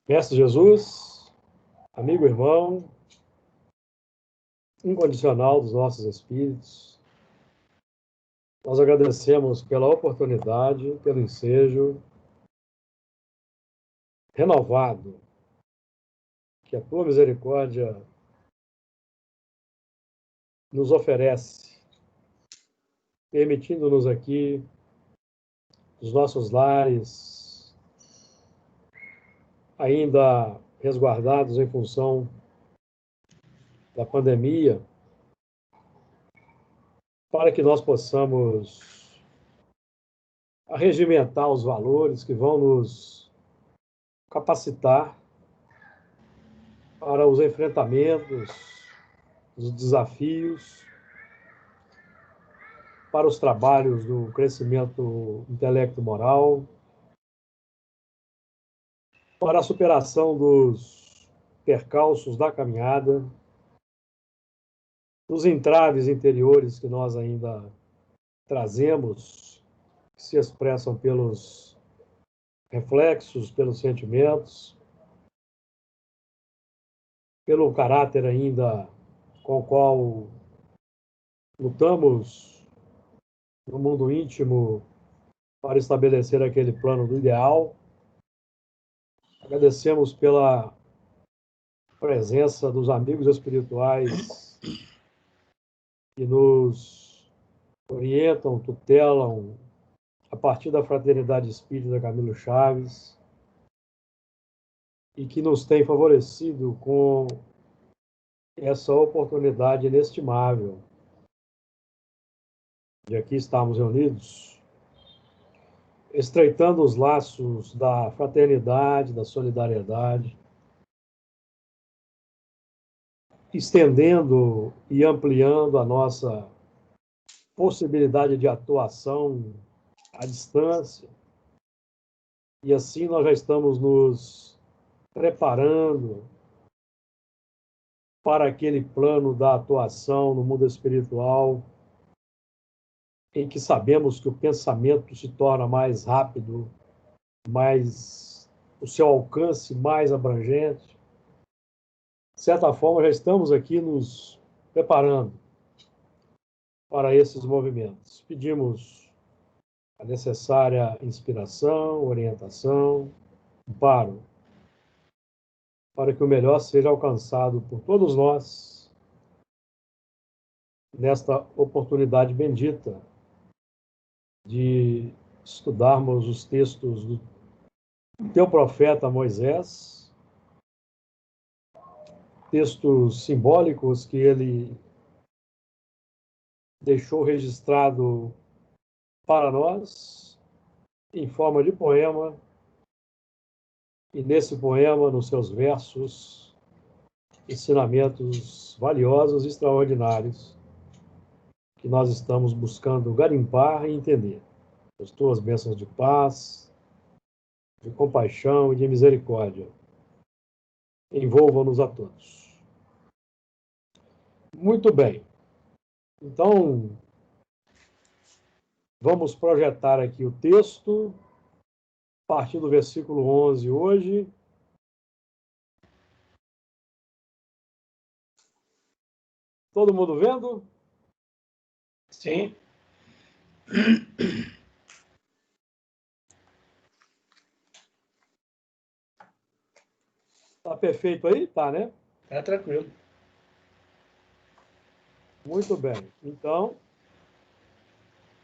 Mestre Jesus, amigo irmão, incondicional dos nossos espíritos, nós agradecemos pela oportunidade, pelo ensejo renovado que a tua misericórdia nos oferece, permitindo-nos aqui, os nossos lares, ainda resguardados em função da pandemia, para que nós possamos arregimentar os valores que vão nos capacitar para os enfrentamentos, os desafios, para os trabalhos do crescimento intelecto-moral, para a superação dos percalços da caminhada, dos entraves interiores que nós ainda trazemos, que se expressam pelos reflexos, pelos sentimentos, pelo caráter ainda com o qual lutamos no mundo íntimo para estabelecer aquele plano do ideal. Agradecemos pela presença dos amigos espirituais que nos orientam, tutelam, a partir da Fraternidade Espírita Camilo Chaves, e que nos tem favorecido com essa oportunidade inestimável de aqui estarmos reunidos, estreitando os laços da fraternidade, da solidariedade, estendendo e ampliando a nossa possibilidade de atuação à distância. E assim nós já estamos nos preparando para aquele plano da atuação no mundo espiritual, em que sabemos que o pensamento se torna mais rápido, o seu alcance mais abrangente. De certa forma, já estamos aqui nos preparando para esses movimentos. Pedimos a necessária inspiração, orientação, amparo, para que o melhor seja alcançado por todos nós nesta oportunidade bendita de estudarmos os textos do teu profeta Moisés, textos simbólicos que ele deixou registrado para nós em forma de poema, e nesse poema, nos seus versos, ensinamentos valiosos e extraordinários que nós estamos buscando garimpar e entender. As tuas bênçãos de paz, de compaixão e de misericórdia envolvam-nos a todos. Muito bem. Então, vamos projetar aqui o texto, a partir do versículo 11 hoje. Todo mundo vendo? Sim. Tá perfeito aí? Tá, né? Tá tranquilo. Muito bem. Então,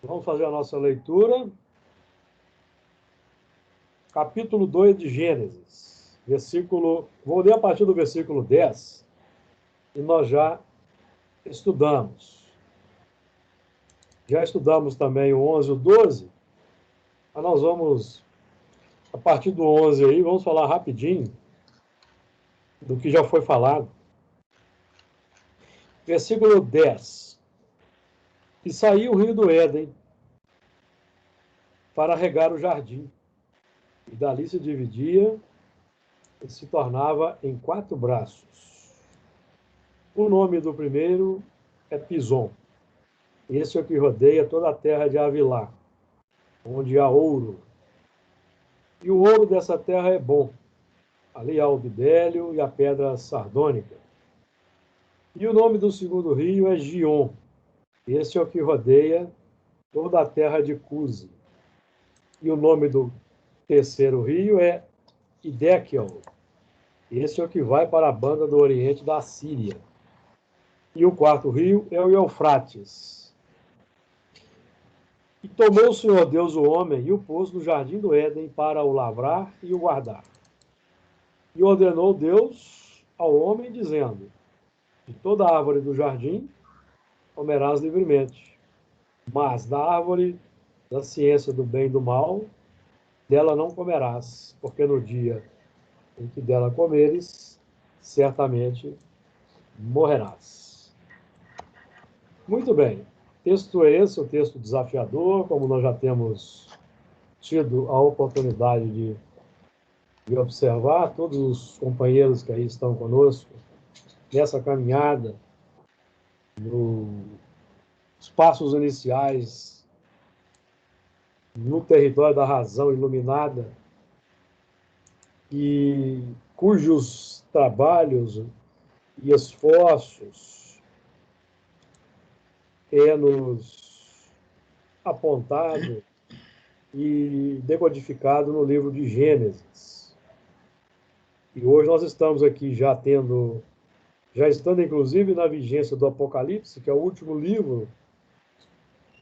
vamos fazer a nossa leitura. Capítulo 2 de Gênesis. Vou ler a partir do versículo 10, e nós já estudamos. Já estudamos também o 11 e o 12, mas nós vamos, a partir do 11 aí, vamos falar rapidinho do que já foi falado. Versículo 10. E saiu o rio do Éden para regar o jardim, e dali se dividia e se tornava em 4 braços. O nome do primeiro é Pison. Esse é o que rodeia toda a terra de Havilá, onde há ouro. E o ouro dessa terra é bom. Ali há o bidélio e a pedra sardônica. E o nome do segundo rio é Gion. Esse é o que rodeia toda a terra de Cuze. E o nome do terceiro rio é Idequiel. Esse é o que vai para a banda do oriente da Síria. E o quarto rio é o Eufrates. E tomou o Senhor Deus o homem e o pôs no jardim do Éden para o lavrar e o guardar. E ordenou Deus ao homem, dizendo: de toda árvore do jardim comerás livremente, mas da árvore da ciência do bem e do mal, dela não comerás, porque no dia em que dela comeres, certamente morrerás. Muito bem. Texto é esse, um texto desafiador, como nós já temos tido a oportunidade de observar, todos os companheiros que aí estão conosco nessa caminhada, nos passos iniciais, no território da razão iluminada, e cujos trabalhos e esforços é-nos apontado e decodificado no livro de Gênesis. E hoje nós estamos aqui já estando inclusive na vigência do Apocalipse, que é o último livro,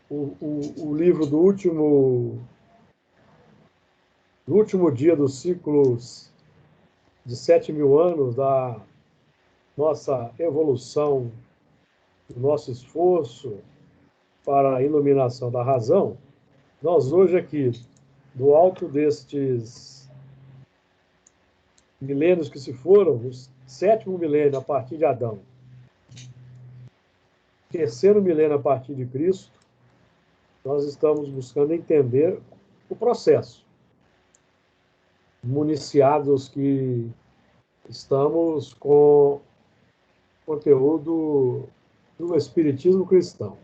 o livro do último dia dos ciclos de 7.000 anos da nossa evolução, do nosso esforço para a iluminação da razão. Nós hoje aqui, do alto destes milênios que se foram, o sétimo milênio a partir de Adão, terceiro milênio a partir de Cristo, nós estamos buscando entender o processo. Municiados que estamos com conteúdo do Espiritismo cristão.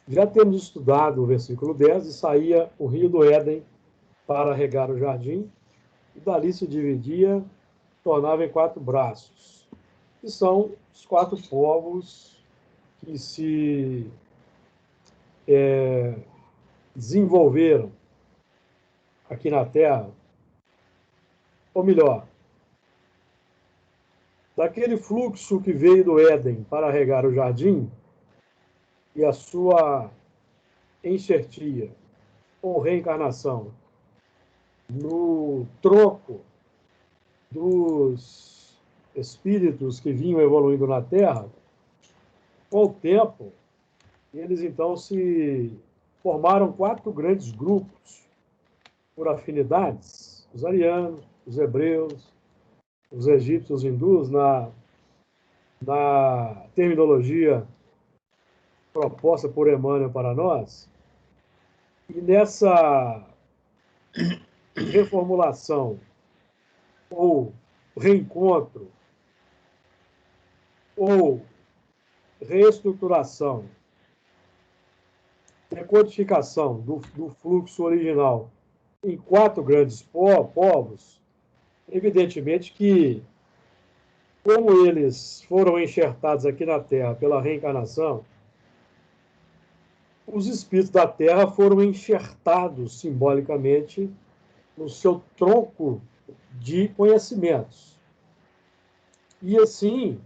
Já temos estudado o versículo 10, e saía o rio do Éden para regar o jardim, e dali se dividia, tornava em 4 braços, que são os 4 povos que se desenvolveram aqui na Terra, ou melhor, daquele fluxo que veio do Éden para regar o jardim e a sua enxertia ou reencarnação no troco dos espíritos que vinham evoluindo na Terra, com o tempo, eles então se formaram 4 grandes grupos por afinidades: os arianos, os hebreus, os egípcios, os hindus, na terminologia proposta por Emmanuel para nós. E nessa reformulação ou reencontro ou reestruturação, decodificação do fluxo original em 4 grandes povos, evidentemente que, como eles foram enxertados aqui na Terra pela reencarnação, os espíritos da Terra foram enxertados simbolicamente no seu tronco de conhecimentos. E assim,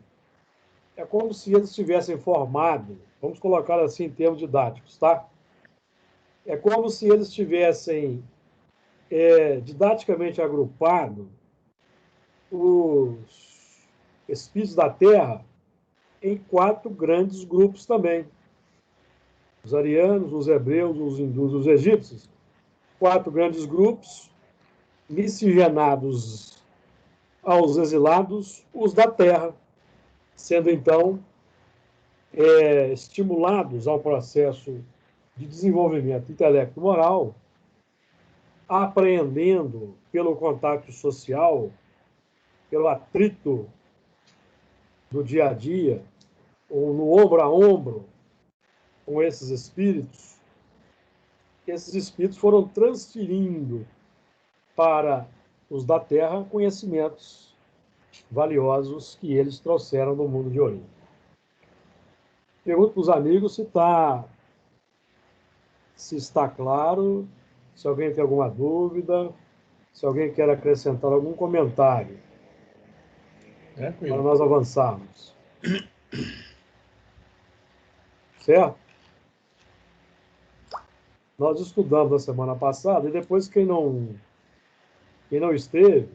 é como se eles tivessem formado, vamos colocar assim em termos didáticos, tá? É como se eles tivessem didaticamente agrupado os espíritos da Terra em 4 grandes grupos também. Os arianos, os hebreus, os hindus, os egípcios. 4 grandes grupos, miscigenados aos exilados, os da Terra, sendo então estimulados ao processo de desenvolvimento intelecto-moral, apreendendo pelo contato social, pelo atrito do dia a dia, ou no ombro a ombro com esses espíritos foram transferindo para os da terra, conhecimentos valiosos que eles trouxeram do mundo de origem. Pergunto para os amigos se está claro, se alguém tem alguma dúvida, se alguém quer acrescentar algum comentário para nós avançarmos. Certo? Nós estudamos na semana passada, e depois quem não esteve,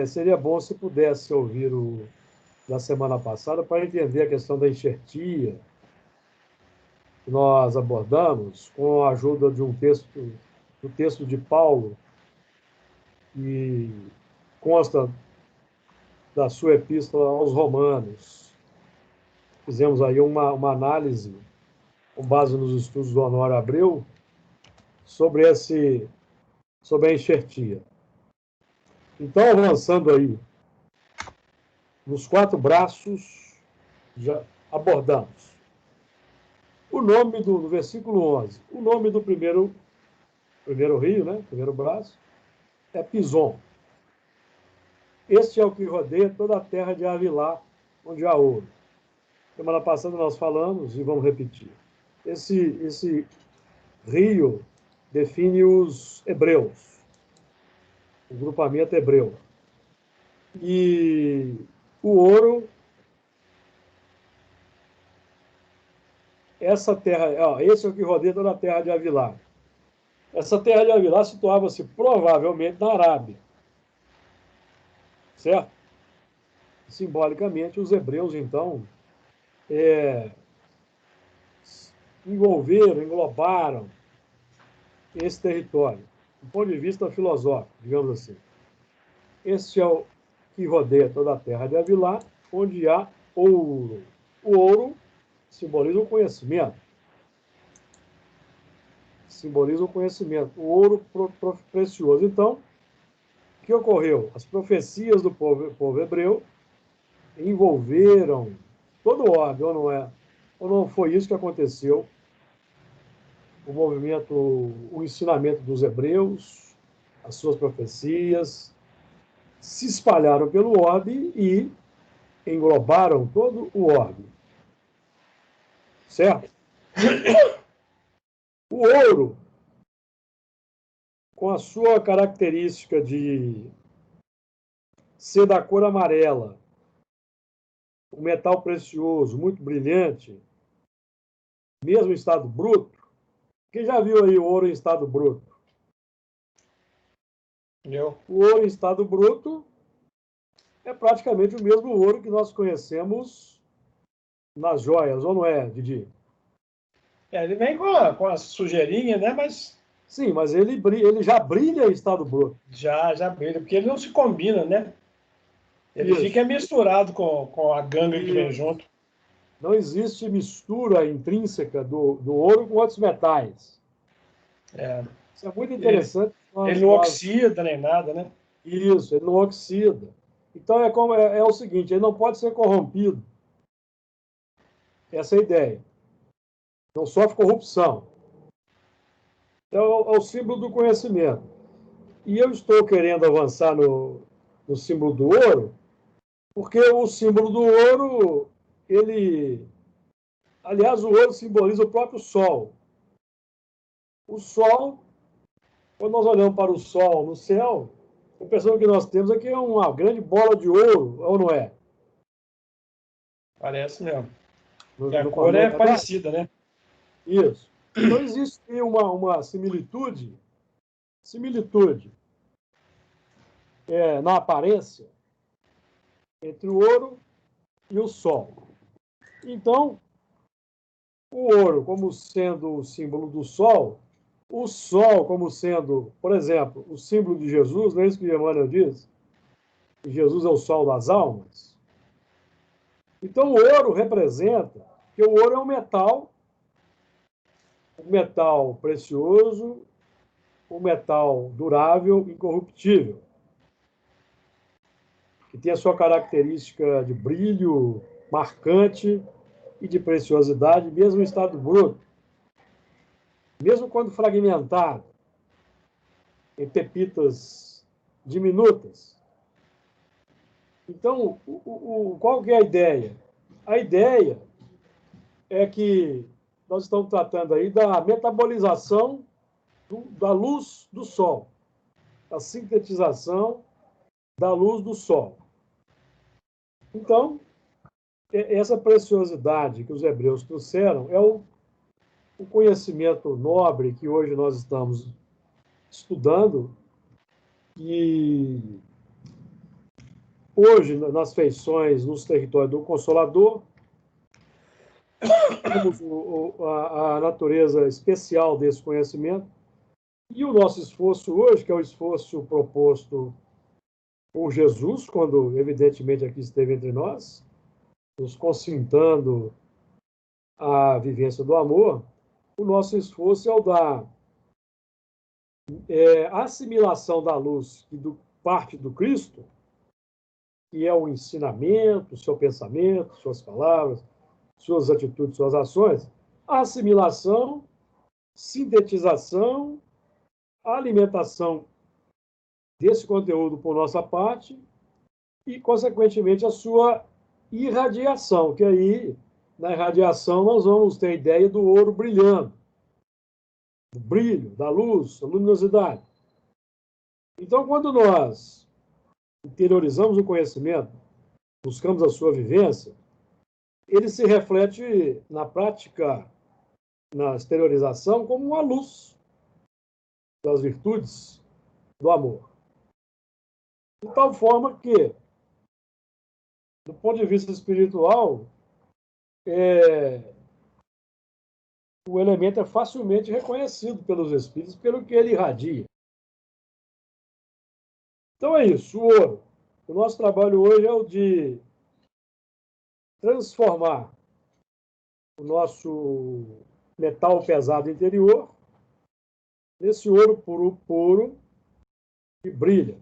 seria bom se pudesse ouvir o da semana passada para entender a questão da enxertia que nós abordamos com a ajuda de do texto de Paulo, que consta da sua epístola aos Romanos. Fizemos aí uma análise, com base nos estudos do Honório Abreu, sobre a enxertia. Então, avançando aí, nos 4 braços, já abordamos. O nome do versículo 11, o nome do primeiro rio, né? Primeiro braço, é Pison. Este é o que rodeia toda a terra de Avilá, onde há ouro. Semana passada nós falamos, e vamos repetir. Esse rio define os hebreus, o grupamento hebreu. E o ouro, essa terra, esse é o que rodeia toda a terra de Avilá. Essa terra de Avilá situava-se provavelmente na Arábia, certo? Simbolicamente, os hebreus, então, englobaram esse território, do ponto de vista filosófico, digamos assim. Este é o que rodeia toda a terra de Avilá, onde há ouro. O ouro simboliza o conhecimento. Simboliza o conhecimento. O ouro precioso. Então, o que ocorreu? As profecias do povo hebreu envolveram todo o orbe, ou não é? Ou não foi isso que aconteceu? O movimento, o ensinamento dos hebreus, as suas profecias, se espalharam pelo orbe e englobaram todo o orbe. Certo? O ouro, com a sua característica de ser da cor amarela, um metal precioso, muito brilhante, mesmo em estado bruto. Quem já viu aí o ouro em estado bruto? O ouro em estado bruto é praticamente o mesmo ouro que nós conhecemos nas joias, ou não é, Didi? Ele vem com a sujeirinha, né? Mas sim, mas ele já brilha em estado bruto. Já brilha, porque ele não se combina, né? Ele Isso. fica misturado com a ganga que vem junto. Não existe mistura intrínseca do ouro com outros metais. Isso é muito interessante. Ele não oxida nem nada, né? Isso, ele não oxida. Então é o seguinte, ele não pode ser corrompido. Essa é a ideia. Não sofre corrupção. Então, é o símbolo do conhecimento. E eu estou querendo avançar no símbolo do ouro, porque o símbolo do ouro, aliás, o ouro simboliza o próprio sol. O sol, quando nós olhamos para o sol no céu, a impressão que nós temos é que é uma grande bola de ouro, ou não é? Parece mesmo. E a cor é parecida, né? Isso. Então, existe uma similitude na aparência entre o ouro e o sol. Então, o ouro como sendo o símbolo do sol, o sol como sendo, por exemplo, o símbolo de Jesus, não é isso que Emmanuel diz? Que Jesus é o sol das almas. Então, o ouro representa, que o ouro é um metal precioso, um metal durável, incorruptível, que tem a sua característica de brilho marcante e de preciosidade, mesmo em estado bruto. Mesmo quando fragmentado, em pepitas diminutas. Então, qual que é a ideia? A ideia é que nós estamos tratando aí da metabolização da luz do Sol, a sintetização da luz do Sol. Então, essa preciosidade que os hebreus trouxeram é o conhecimento nobre que hoje nós estamos estudando, e hoje, nas feições, nos territórios do Consolador, temos a natureza especial desse conhecimento, e o nosso esforço hoje, que é o esforço proposto por Jesus, quando evidentemente aqui esteve entre nós, nos concintando a vivência do amor, o nosso esforço é o da assimilação da luz e do parte do Cristo, que é o ensinamento, seu pensamento, suas palavras, suas atitudes, suas ações, a assimilação, sintetização, a alimentação desse conteúdo por nossa parte e, consequentemente, a sua irradiação, que aí, na irradiação, nós vamos ter a ideia do ouro brilhando, do brilho, da luz, da luminosidade. Então, quando nós interiorizamos o conhecimento, buscamos a sua vivência, ele se reflete na prática, na exteriorização, como uma luz das virtudes do amor. De tal forma que, do ponto de vista espiritual, o elemento é facilmente reconhecido pelos espíritos pelo que ele irradia. Então é isso, o ouro. O nosso trabalho hoje é o de transformar o nosso metal pesado interior nesse ouro puro que brilha.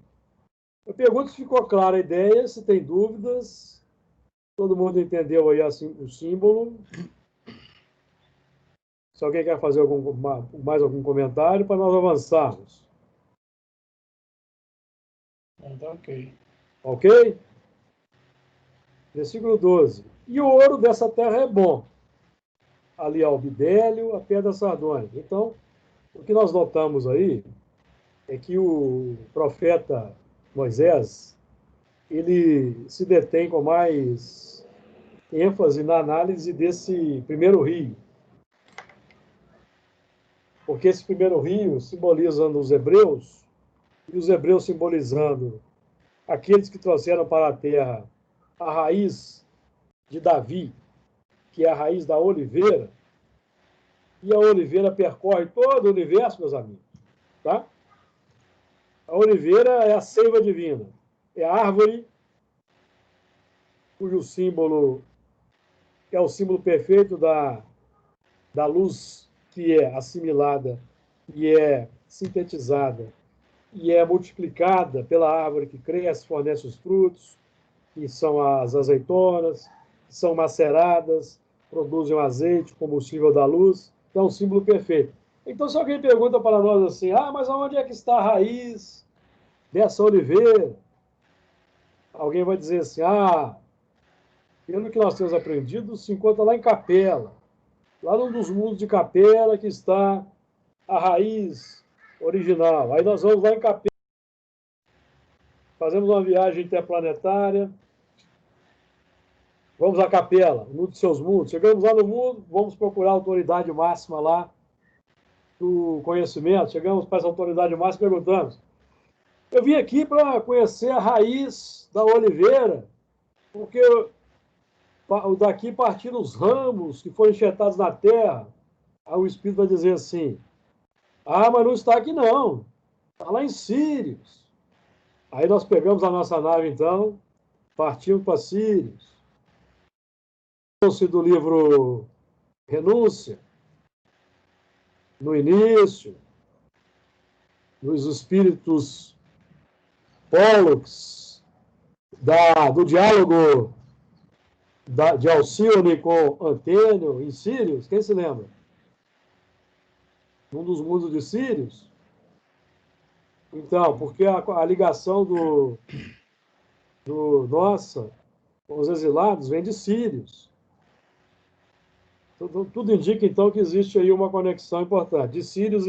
Eu pergunto se ficou clara a ideia, se tem dúvidas. Todo mundo entendeu aí assim, o símbolo. Se alguém quer fazer mais algum comentário para nós avançarmos. Tá ok. Ok? Versículo 12. E o ouro dessa terra é bom. Ali há o bidélio, a pedra sardônica. Então, o que nós notamos aí é que o profeta Moisés, ele se detém com mais ênfase na análise desse primeiro rio. Porque esse primeiro rio simboliza os hebreus, e os hebreus simbolizando aqueles que trouxeram para a terra a raiz de Davi, que é a raiz da oliveira, e a oliveira percorre todo o universo, meus amigos. Tá? A oliveira é a seiva divina, é a árvore cujo símbolo é o símbolo perfeito da luz que é assimilada e é sintetizada e é multiplicada pela árvore que cresce, fornece os frutos, que são as azeitonas, que são maceradas, produzem o azeite, combustível da luz. Então, é um símbolo perfeito. Então, se alguém pergunta para nós assim, mas onde é que está a raiz dessa oliveira? Alguém vai dizer assim, pelo que nós temos aprendido, se encontra lá em Capela, lá num dos mundos de Capela que está a raiz original. Aí nós vamos lá em Capela, fazemos uma viagem interplanetária, vamos à Capela, no de seus mundos. Chegamos lá no mundo, vamos procurar a autoridade máxima lá do conhecimento. Chegamos para essa autoridade máxima e perguntamos, eu vim aqui para conhecer a raiz da oliveira, porque daqui partiram os ramos que foram enxertados na terra. Aí o Espírito vai dizer assim, mas não está aqui não, está lá em Sírios. Aí nós pegamos a nossa nave, então, partimos para Sírios. Do livro Renúncia, no início, dos espíritos Pollux, do diálogo de Alcione com Antênio em Sírios, quem se lembra? Um dos mundos de Sírios. Então, porque a ligação nossa com os exilados vem de sírios. Tudo indica, então, que existe aí uma conexão importante. De sírios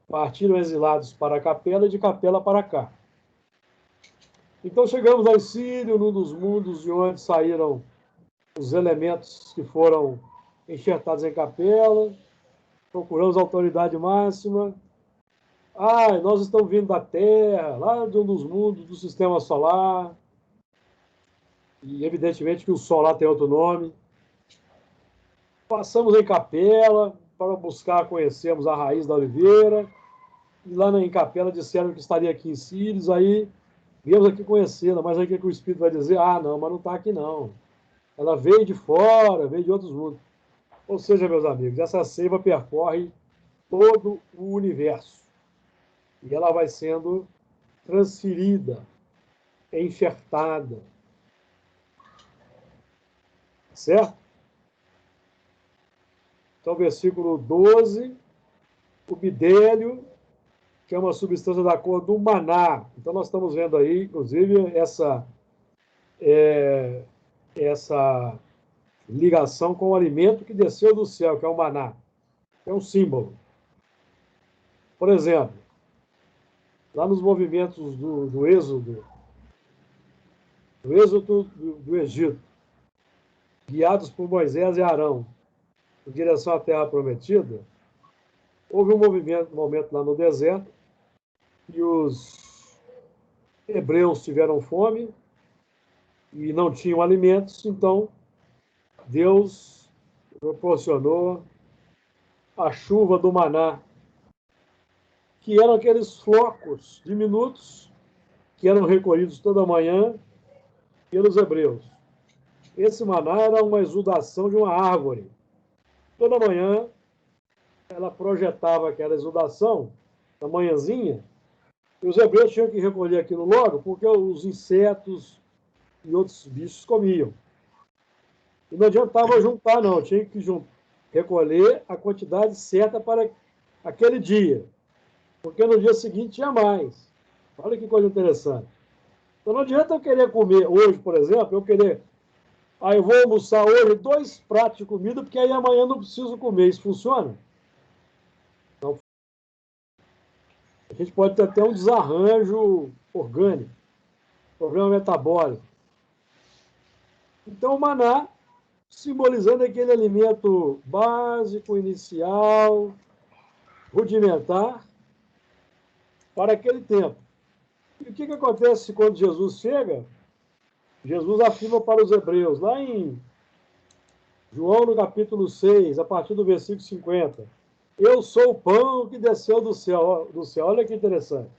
partiram exilados para a capela e de capela para cá. Então chegamos ao Sírio, num dos mundos de onde saíram os elementos que foram enxertados em capela, procuramos a autoridade máxima. Nós estamos vindo da Terra, lá de um dos mundos do sistema solar, e evidentemente que o Sol lá tem outro nome. Passamos em capela para buscar, conhecermos a raiz da oliveira, e lá em capela disseram que estaria aqui em Sírios, aí viemos aqui conhecê-la, mas aí o que o Espírito vai dizer? Não, mas não está aqui não. Ela veio de fora, veio de outros mundos. Ou seja, meus amigos, essa seiva percorre todo o universo. E ela vai sendo transferida, enxertada. Certo? Então, versículo 12, o bidélio, que é uma substância da cor do maná. Então, nós estamos vendo aí, inclusive, essa ligação com o alimento que desceu do céu, que é o maná. É um símbolo. Por exemplo, lá nos movimentos do êxodo, do Egito, guiados por Moisés e Arão, em direção à Terra Prometida, houve um momento lá no deserto, e os hebreus tiveram fome e não tinham alimentos, então Deus proporcionou a chuva do maná, que eram aqueles flocos diminutos que eram recolhidos toda manhã pelos hebreus. Esse maná era uma exudação de uma árvore. Toda manhã ela projetava aquela exudação na manhãzinha, e os hebreus tinham que recolher aquilo logo, porque os insetos e outros bichos comiam. E não adiantava juntar, não, tinha que recolher a quantidade certa para aquele dia, porque no dia seguinte tinha mais. Olha que coisa interessante. Então não adianta eu querer comer hoje, por exemplo, eu vou almoçar hoje 2 pratos de comida, porque aí amanhã eu não preciso comer. Isso funciona? Então, a gente pode ter até um desarranjo orgânico, problema metabólico. Então, o maná, simbolizando aquele alimento básico, inicial, rudimentar, para aquele tempo. E o que acontece quando Jesus chega? Jesus afirma para os hebreus, lá em João, no capítulo 6, a partir do versículo 50, eu sou o pão que desceu do céu. Olha que interessante.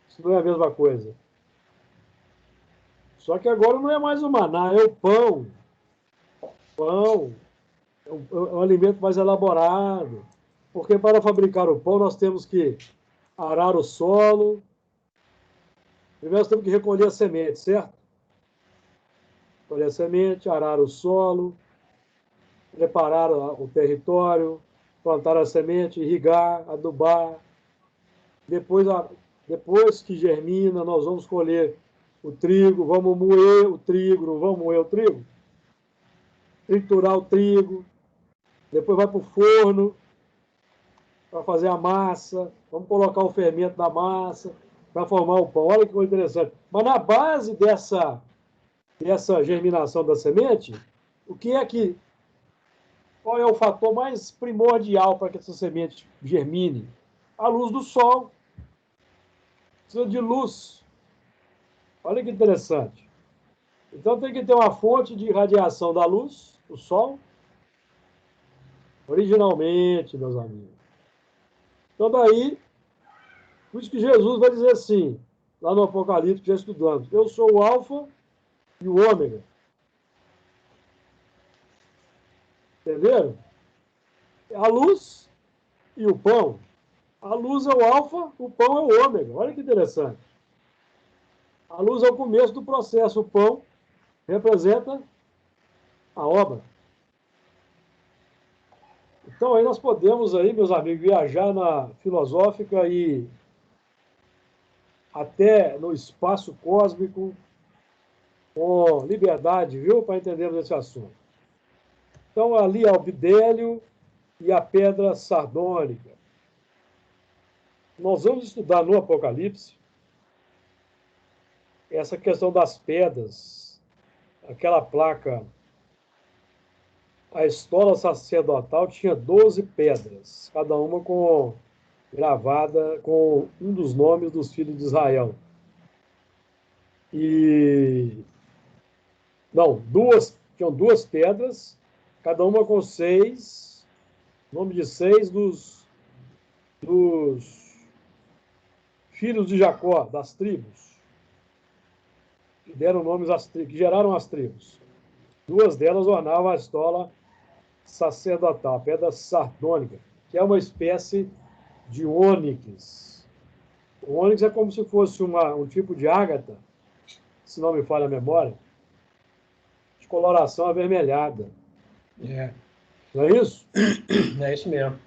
Isso não é a mesma coisa. Só que agora não é mais o maná, é o pão. Pão é um alimento mais elaborado. Porque para fabricar o pão nós temos que arar o solo. Primeiro nós temos que recolher a semente, certo? Recolher a semente, arar o solo, preparar o território, plantar a semente, irrigar, adubar. Depois que germina, nós vamos colher o trigo, vamos moer o trigo, não vamos moer o trigo? Triturar o trigo, depois vai para o forno para fazer a massa, vamos colocar o fermento da massa para formar o pão. Olha que coisa interessante. Mas na base dessa germinação da semente, qual é o fator mais primordial para que essa semente germine? A luz do sol. Precisa de luz. Olha que interessante. Então tem que ter uma fonte de radiação da luz, o sol, originalmente, meus amigos. Então daí, por isso que Jesus vai dizer assim, lá no Apocalipse, já estudamos, eu sou o alfa e o ômega. Entenderam? A luz e o pão. A luz é o alfa, o pão é o ômega. Olha que interessante. A luz é o começo do processo, o pão representa a obra. Então aí nós podemos aí, meus amigos, viajar na filosófica e até no espaço cósmico, com liberdade, viu, para entendermos esse assunto. Então, ali há o bidélio e a pedra sardônica. Nós vamos estudar no Apocalipse essa questão das pedras, aquela placa. A estola sacerdotal tinha 12 pedras, cada uma gravada com um dos nomes dos filhos de Israel. Tinham duas pedras, cada uma com nome de 6 dos filhos de Jacó, das tribos, que deram nomes às tribos, que geraram as tribos. 2 delas ornavam a estola sacerdotal, a pedra sardônica, que é uma espécie de ônix. O ônix é como se fosse um tipo de ágata, se não me falha a memória, de coloração avermelhada. Não é isso? É isso mesmo.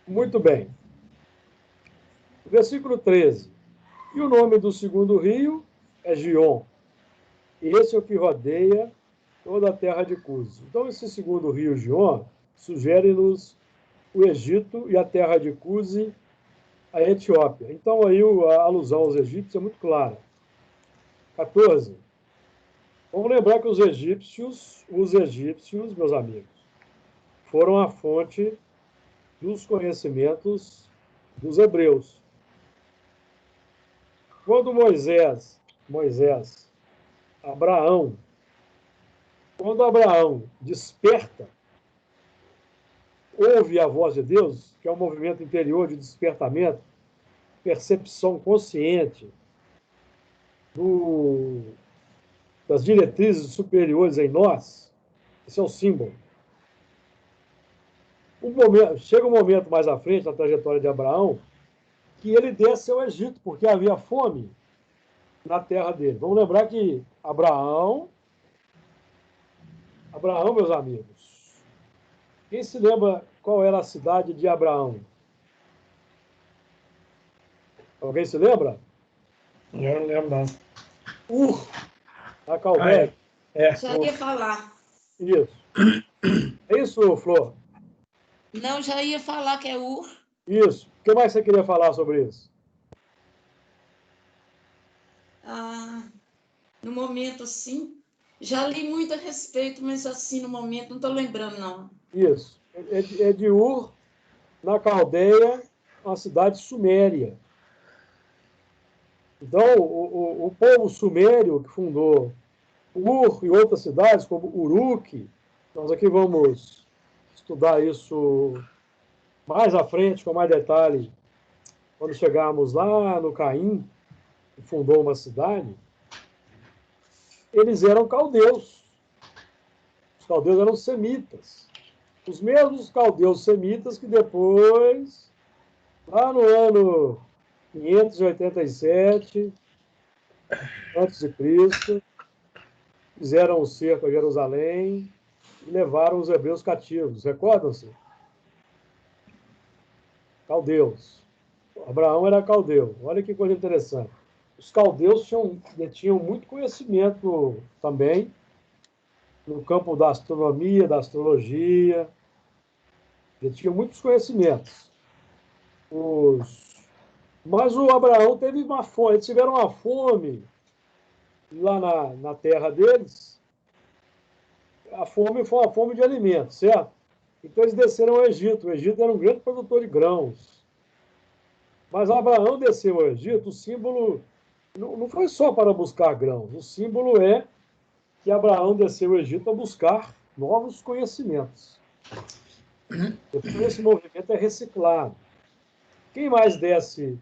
Muito bem. Versículo 13. E o nome do segundo rio é Gion. Esse é o que rodeia toda a terra de Cuse. Então, esse segundo rio Gion sugere-nos o Egito e a terra de Cuse, a Etiópia. Então, aí a alusão aos egípcios é muito clara. 14. Vamos lembrar que os egípcios, meus amigos, foram a fonte dos conhecimentos dos hebreus. Quando quando Abraão desperta, ouve a voz de Deus, que é um movimento interior de despertamento, percepção consciente das diretrizes superiores em nós, esse é o símbolo. Chega um momento mais à frente, na trajetória de Abraão, que ele desce ao Egito, porque havia fome na terra dele. Vamos lembrar que Abraão, meus amigos, quem se lembra qual era a cidade de Abraão? Alguém se lembra? Eu não lembro, não. Na Caldeia. Já ia falar. Isso. É isso, Flor? Não, já ia falar que é Ur. Isso. O que mais você queria falar sobre isso? No momento, sim. Já li muito a respeito, mas assim, no momento, não estou lembrando, não. Isso. É de Ur, na Caldeia, uma cidade suméria. Então, o povo sumério que fundou Ur e outras cidades, como Uruk, nós aqui vamos estudar isso mais à frente, com mais detalhe, quando chegarmos lá no Caim, que fundou uma cidade, eles eram caldeus. Os caldeus eram semitas. Os mesmos caldeus semitas que depois, lá no ano 587 a.C., fizeram o cerco a Jerusalém e levaram os hebreus cativos. Recordam-se? Caldeus. Abraão era caldeu. Olha que coisa interessante. Os caldeus tinham muito conhecimento também no campo da astronomia, da astrologia. Eles tinham muitos conhecimentos. Mas o Abraão teve uma fome. Eles tiveram uma fome lá na terra deles. A fome foi uma fome de alimento, certo? Então eles desceram ao Egito. O Egito era um grande produtor de grãos. Mas Abraão desceu ao Egito, o símbolo não foi só para buscar grãos. O símbolo é que Abraão desceu ao Egito a buscar novos conhecimentos. Depois esse movimento é reciclado. Quem mais desce?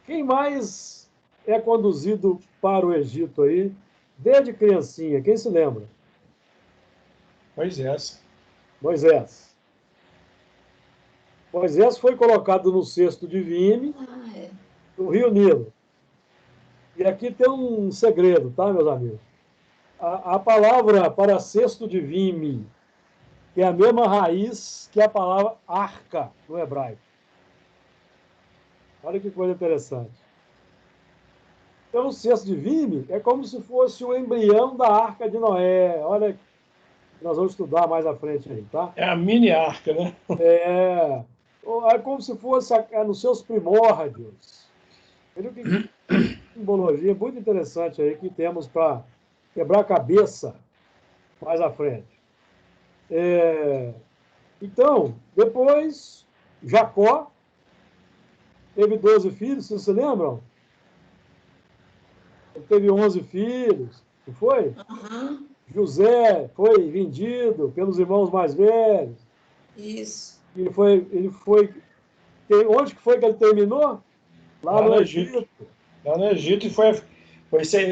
Quem mais é conduzido para o Egito aí, desde criancinha? Quem se lembra? Moisés. Moisés. Moisés foi colocado no cesto de vime, no Rio Nilo. E aqui tem um segredo, tá, meus amigos? A palavra para cesto de vime, que é a mesma raiz que a palavra arca no hebraico. Olha que coisa interessante. Então, o cesto de vime é como se fosse o embrião da Arca de Noé. Olha, nós vamos estudar mais à frente aí, tá? É a mini arca, né? É como se fosse nos seus primórdios. Veja que simbologia muito interessante aí que temos para quebrar a cabeça mais à frente. Então, depois, Jacó teve 12 filhos, vocês se lembram? Ele teve 11 filhos, não foi? Aham, José foi vendido pelos irmãos mais velhos. isso. Onde que foi que ele terminou? Lá Lá no no Egito. Egito. Lá no Egito e foi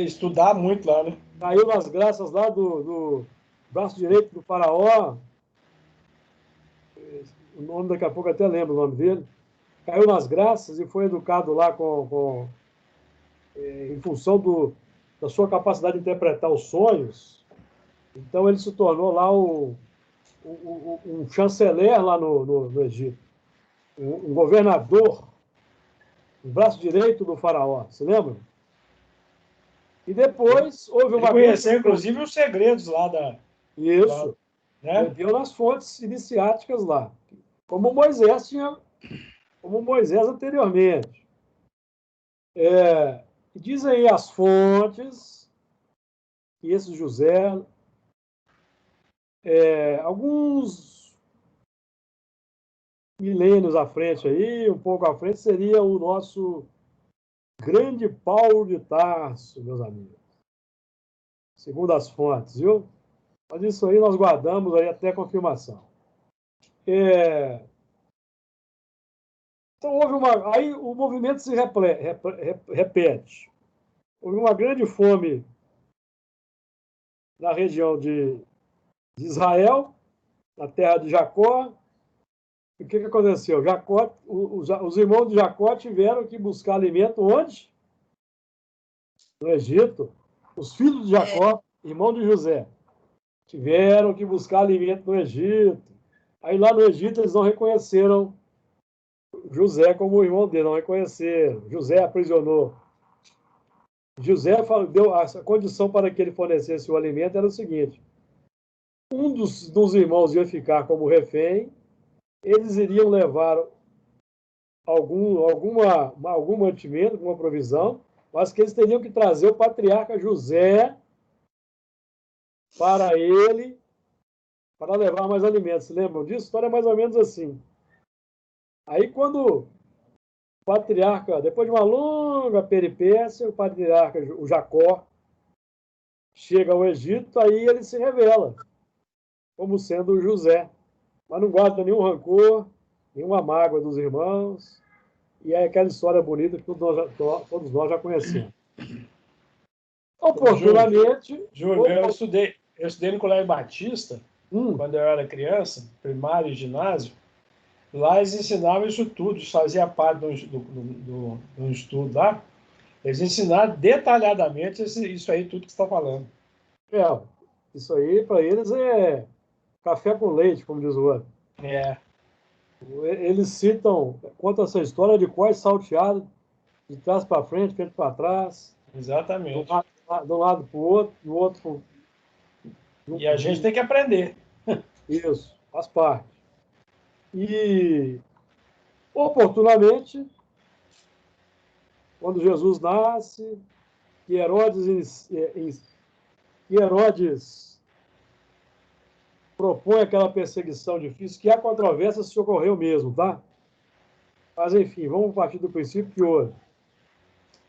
estudar muito lá, né? Caiu nas graças lá do braço direito do faraó. O nome, daqui a pouco até lembro o nome dele. Caiu nas graças e foi educado lá em função da sua capacidade de interpretar os sonhos. Então ele se tornou lá um chanceler lá no Egito, um governador, o braço direito do faraó, se lembra? E depois houve Ele uma conheceu, inclusive, os segredos lá da. Isso, Né? bebeu nas fontes iniciáticas lá, como Moisés anteriormente. Dizem aí as fontes que esse José, alguns milênios à frente aí, um pouco à frente, seria o nosso grande Paulo de Tarso, meus amigos. Segundo as fontes, viu? Mas isso aí nós guardamos aí até a confirmação. Então aí o movimento se repete. Houve uma grande fome na região de Israel, na terra de Jacó. E o que aconteceu? Os irmãos de Jacó tiveram que buscar alimento onde? No Egito. Os filhos de Jacó, irmão de José, tiveram que buscar alimento no Egito. Aí lá no Egito eles não reconheceram José como o irmão dele, não reconheceram. José aprisionou. José deu a condição para que ele fornecesse o alimento era o seguinte: um dos irmãos ia ficar como refém, eles iriam levar algum mantimento, alguma provisão, mas que eles teriam que trazer o patriarca José para ele, para levar mais alimentos. Se lembram disso? A história é mais ou menos assim. Aí, quando o patriarca, depois de uma longa peripécia, o patriarca, o Jacó, chega ao Egito, aí ele se revela como sendo José, mas não guarda nenhum rancor, nenhuma mágoa dos irmãos, e é aquela história bonita que todos nós já conhecemos. Oportunamente... Júlio, eu estudei no Colégio Batista, quando eu era criança, primário e ginásio. Lá eles ensinavam isso tudo, isso fazia parte do estudo lá. Eles ensinaram detalhadamente isso aí, tudo que você está falando. Isso aí, para eles, é café com leite, como diz o outro. Eles contam essa história de cós salteado, de trás para frente para trás. Exatamente. De um lado para o outro, do outro para... E a gente tem que aprender. Isso, faz parte. E, oportunamente, quando Jesus nasce, que Herodes propõe aquela perseguição difícil, que há controvérsia se ocorreu mesmo, tá? Mas, enfim, vamos partir do princípio que houve.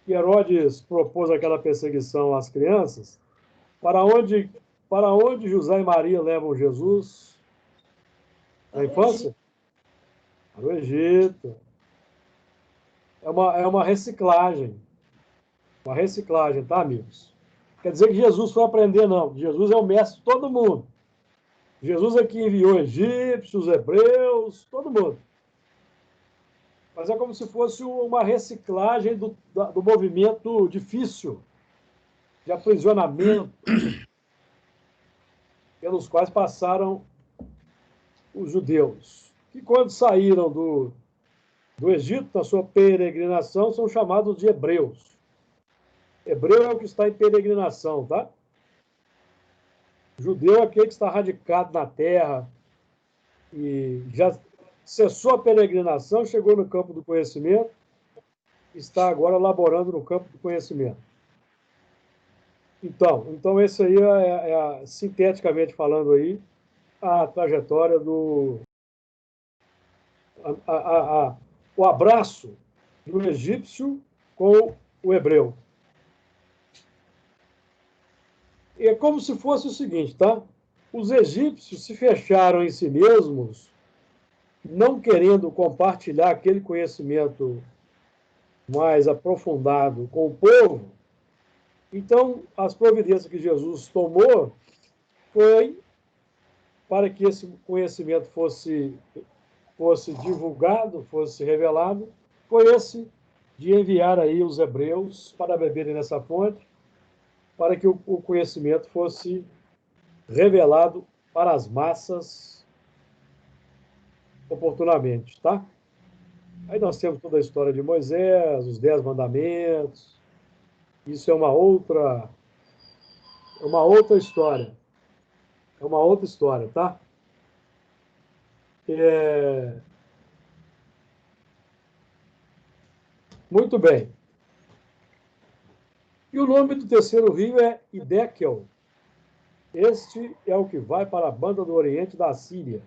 Herodes propôs aquela perseguição às crianças, para onde José e Maria levam Jesus? Na infância? Para o Egito. É uma reciclagem. Uma reciclagem, tá, amigos? Quer dizer que Jesus foi aprender, não. Jesus é o mestre de todo mundo. Jesus é que enviou egípcios, hebreus, todo mundo. Mas é como se fosse uma reciclagem do movimento difícil de aprisionamento pelos quais passaram os judeus, que quando saíram do Egito, na sua peregrinação, são chamados de hebreus. Hebreu é o que está em peregrinação, tá? Judeu é aquele que está radicado na terra e já cessou a peregrinação, chegou no campo do conhecimento, está agora laborando no campo do conhecimento. Então esse aí sinteticamente falando aí, a trajetória do... o abraço do egípcio com o hebreu. É como se fosse o seguinte, tá? Os egípcios se fecharam em si mesmos, não querendo compartilhar aquele conhecimento mais aprofundado com o povo. Então, as providências que Jesus tomou foi para que esse conhecimento fosse divulgado, fosse revelado, foi esse de enviar aí os hebreus para beberem nessa fonte, para que o conhecimento fosse revelado para as massas oportunamente, tá? Aí nós temos toda a história de Moisés, os 10 mandamentos. Isso é uma outra história. É uma outra história, tá? Muito bem. E o nome do terceiro rio é Hiddekel. Este é o que vai para a banda do oriente da Síria.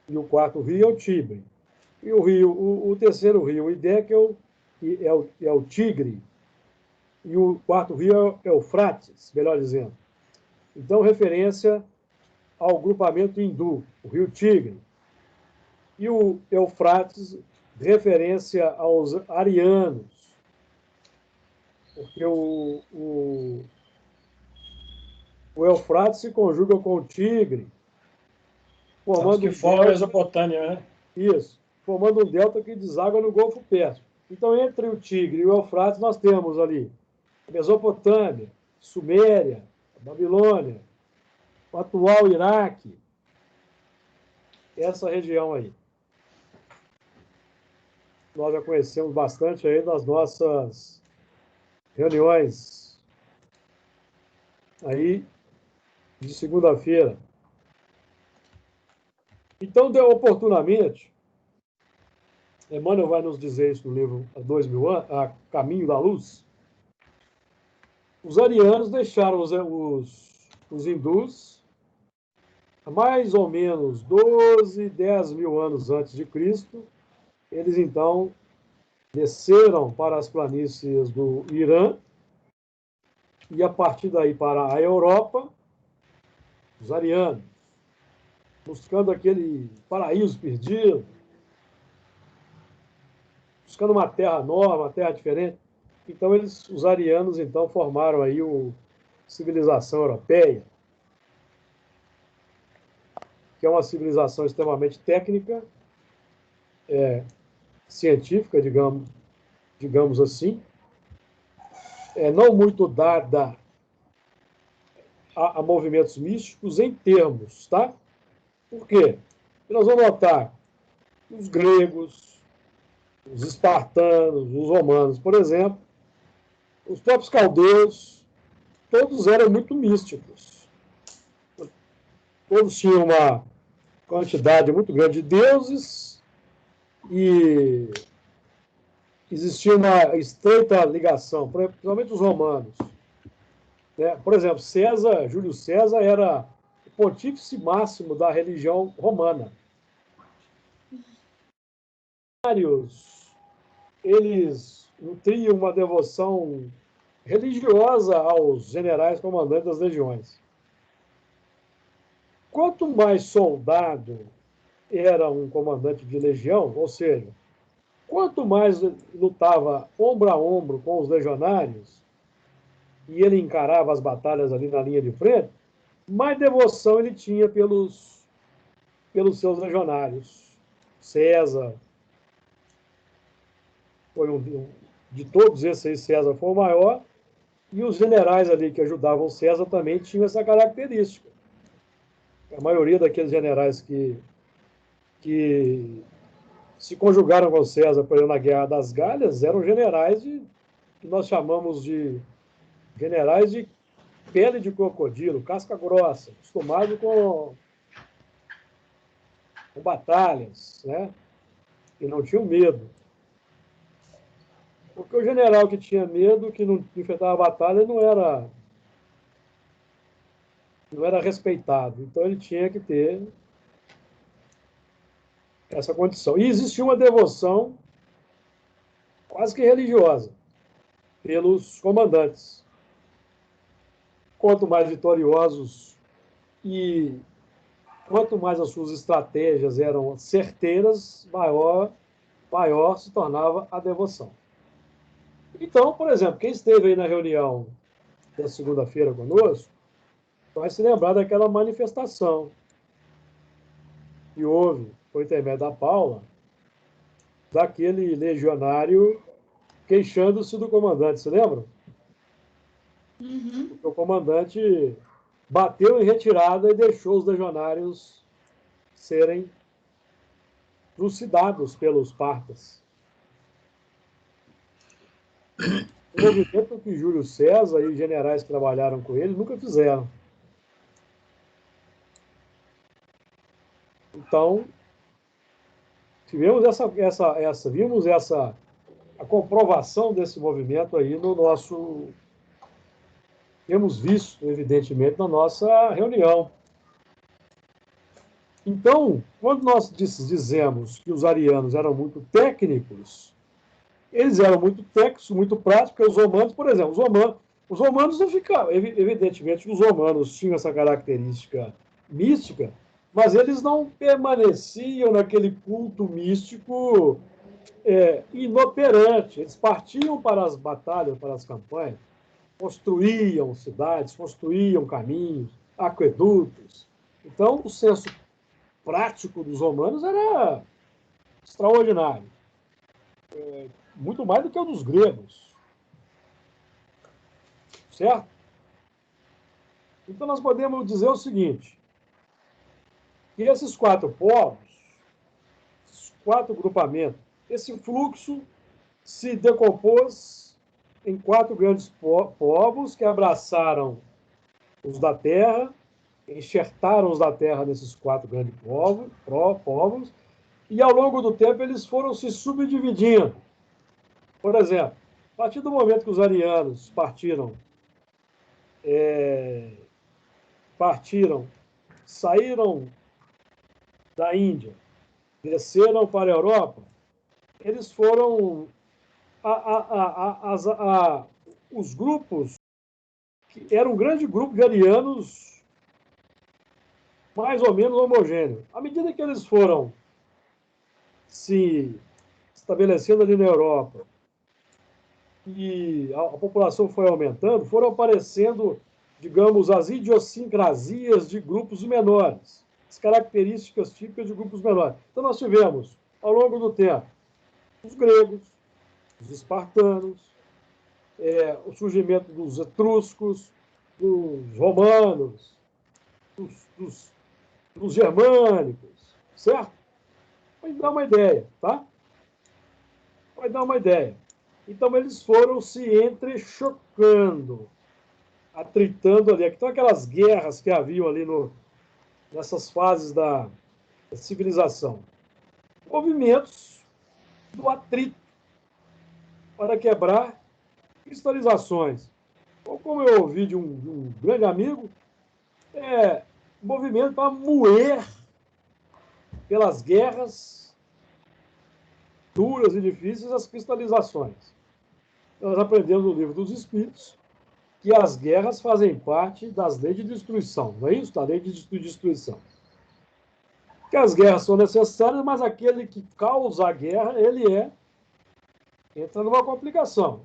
E o quarto rio é o Tibre. E o terceiro rio, Hiddekel, é o Tigre. E o quarto rio é o Eufrates, melhor dizendo. Então, referência ao grupamento hindu, o rio Tigre. E o Eufrates, referência aos arianos, porque o Eufrates se conjuga com o Tigre, formando que forma a Mesopotâmia, né? Isso, formando um delta que deságua no Golfo Pérsico. Então, entre o Tigre e o Eufrates, nós temos ali a Mesopotâmia, Suméria, a Babilônia, o atual Iraque, essa região aí. Nós já conhecemos bastante aí nas nossas reuniões aí de segunda-feira. Então, oportunamente, Emmanuel vai nos dizer isso no livro Há 2000 anos, A Caminho da Luz. Os arianos deixaram os hindus mais ou menos 12, 10 mil anos antes de Cristo. Eles, então, desceram para as planícies do Irã e, a partir daí, para a Europa, os arianos, buscando aquele paraíso perdido, buscando uma terra nova, uma terra diferente. Então, os arianos, então, formaram aí a civilização europeia, que é uma civilização extremamente técnica, científica, digamos assim, não muito dada a movimentos místicos em termos, tá? Por quê? Nós vamos notar os gregos, os espartanos, os romanos, por exemplo, os próprios caldeus, todos eram muito místicos. Todos tinham uma quantidade muito grande de deuses e existia uma estreita ligação, principalmente os romanos. Por exemplo, Júlio César era o pontífice máximo da religião romana. Eles nutriam uma devoção religiosa aos generais comandantes das legiões. Quanto mais soldado era um comandante de legião, ou seja, quanto mais lutava ombro a ombro com os legionários, e ele encarava as batalhas ali na linha de frente, mais devoção ele tinha pelos seus legionários. César foi de todos esses aí, César foi o maior, e os generais ali que ajudavam César também tinham essa característica. A maioria daqueles generais que se conjugaram com César, por exemplo, na Guerra das Galhas, eram generais que nós chamamos de generais de pele de crocodilo, casca grossa, acostumados com batalhas, né? E não tinham medo. Porque o general que tinha medo, que não enfrentava a batalha, não era respeitado. Então ele tinha que ter essa condição. E existia uma devoção quase que religiosa pelos comandantes. Quanto mais vitoriosos e quanto mais as suas estratégias eram certeiras, maior se tornava a devoção. Então, por exemplo, quem esteve aí na reunião da segunda-feira conosco, vai se lembrar daquela manifestação que houve, por intermédio da Paula, daquele legionário queixando-se do comandante, se lembram? Uhum. Porque o comandante bateu em retirada e deixou os legionários serem trucidados pelos partas. Um movimento que Júlio César e os generais que trabalharam com ele nunca fizeram. Então, vimos a comprovação desse movimento aí no nosso. Temos visto, evidentemente, na nossa reunião. Então, quando nós dizemos que os arianos eram muito técnicos, eles eram muito técnicos, muito práticos, porque os romanos, por exemplo, os romanos não ficavam. Evidentemente, os romanos tinham essa característica mística, mas eles não permaneciam naquele culto místico inoperante. Eles partiam para as batalhas, para as campanhas, construíam cidades, construíam caminhos, aquedutos. Então, o senso prático dos romanos era extraordinário. Muito mais do que o dos gregos. Certo? Então, nós podemos dizer o seguinte, que esses 4 povos, esses 4 grupamentos, esse fluxo se decompôs em 4 grandes povos que abraçaram os da terra, enxertaram os da terra nesses 4 grandes povos, e ao longo do tempo eles foram se subdividindo. Por exemplo, a partir do momento que os arianos saíram da Índia, desceram para a Europa, eles foram os grupos, que era um grande grupo de arianos mais ou menos homogêneo. À medida que eles foram se estabelecendo ali na Europa e a população foi aumentando, foram aparecendo, digamos, as idiosincrasias de grupos menores, as características típicas de grupos menores. Então, nós tivemos, ao longo do tempo, os gregos, os espartanos, o surgimento dos etruscos, dos romanos, dos germânicos, certo? Vai dar uma ideia, tá? Vai dar uma ideia. Então, eles foram se entrechocando, atritando ali. Então, aquelas guerras que haviam ali nessas fases da civilização. Movimentos do atrito para quebrar cristalizações. Ou como eu ouvi de um grande amigo, movimento para moer pelas guerras duras e difíceis as cristalizações. Nós aprendemos no livro dos Espíritos que as guerras fazem parte das leis de destruição, não é isso? Da lei de destruição. Que as guerras são necessárias, mas aquele que causa a guerra, entra numa complicação.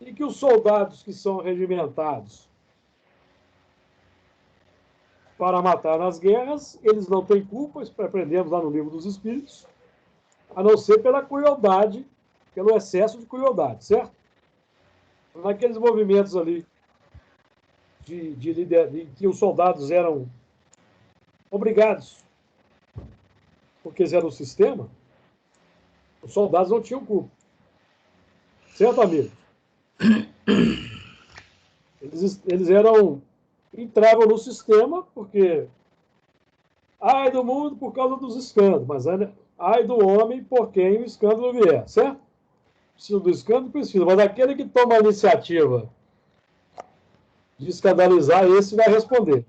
E que os soldados que são regimentados para matar nas guerras, eles não têm culpa, isso aprendemos lá no livro dos Espíritos, a não ser pela crueldade, pelo excesso de crueldade, certo? Naqueles movimentos ali que os soldados eram obrigados porque eles eram o sistema, os soldados não tinham culpa. Certo, amigo? Eles entravam no sistema porque ai do mundo por causa dos escândalos, mas ai do homem por quem o escândalo vier, certo? Precisa do escândalo, precisa, mas aquele que toma a iniciativa de escandalizar, esse vai responder.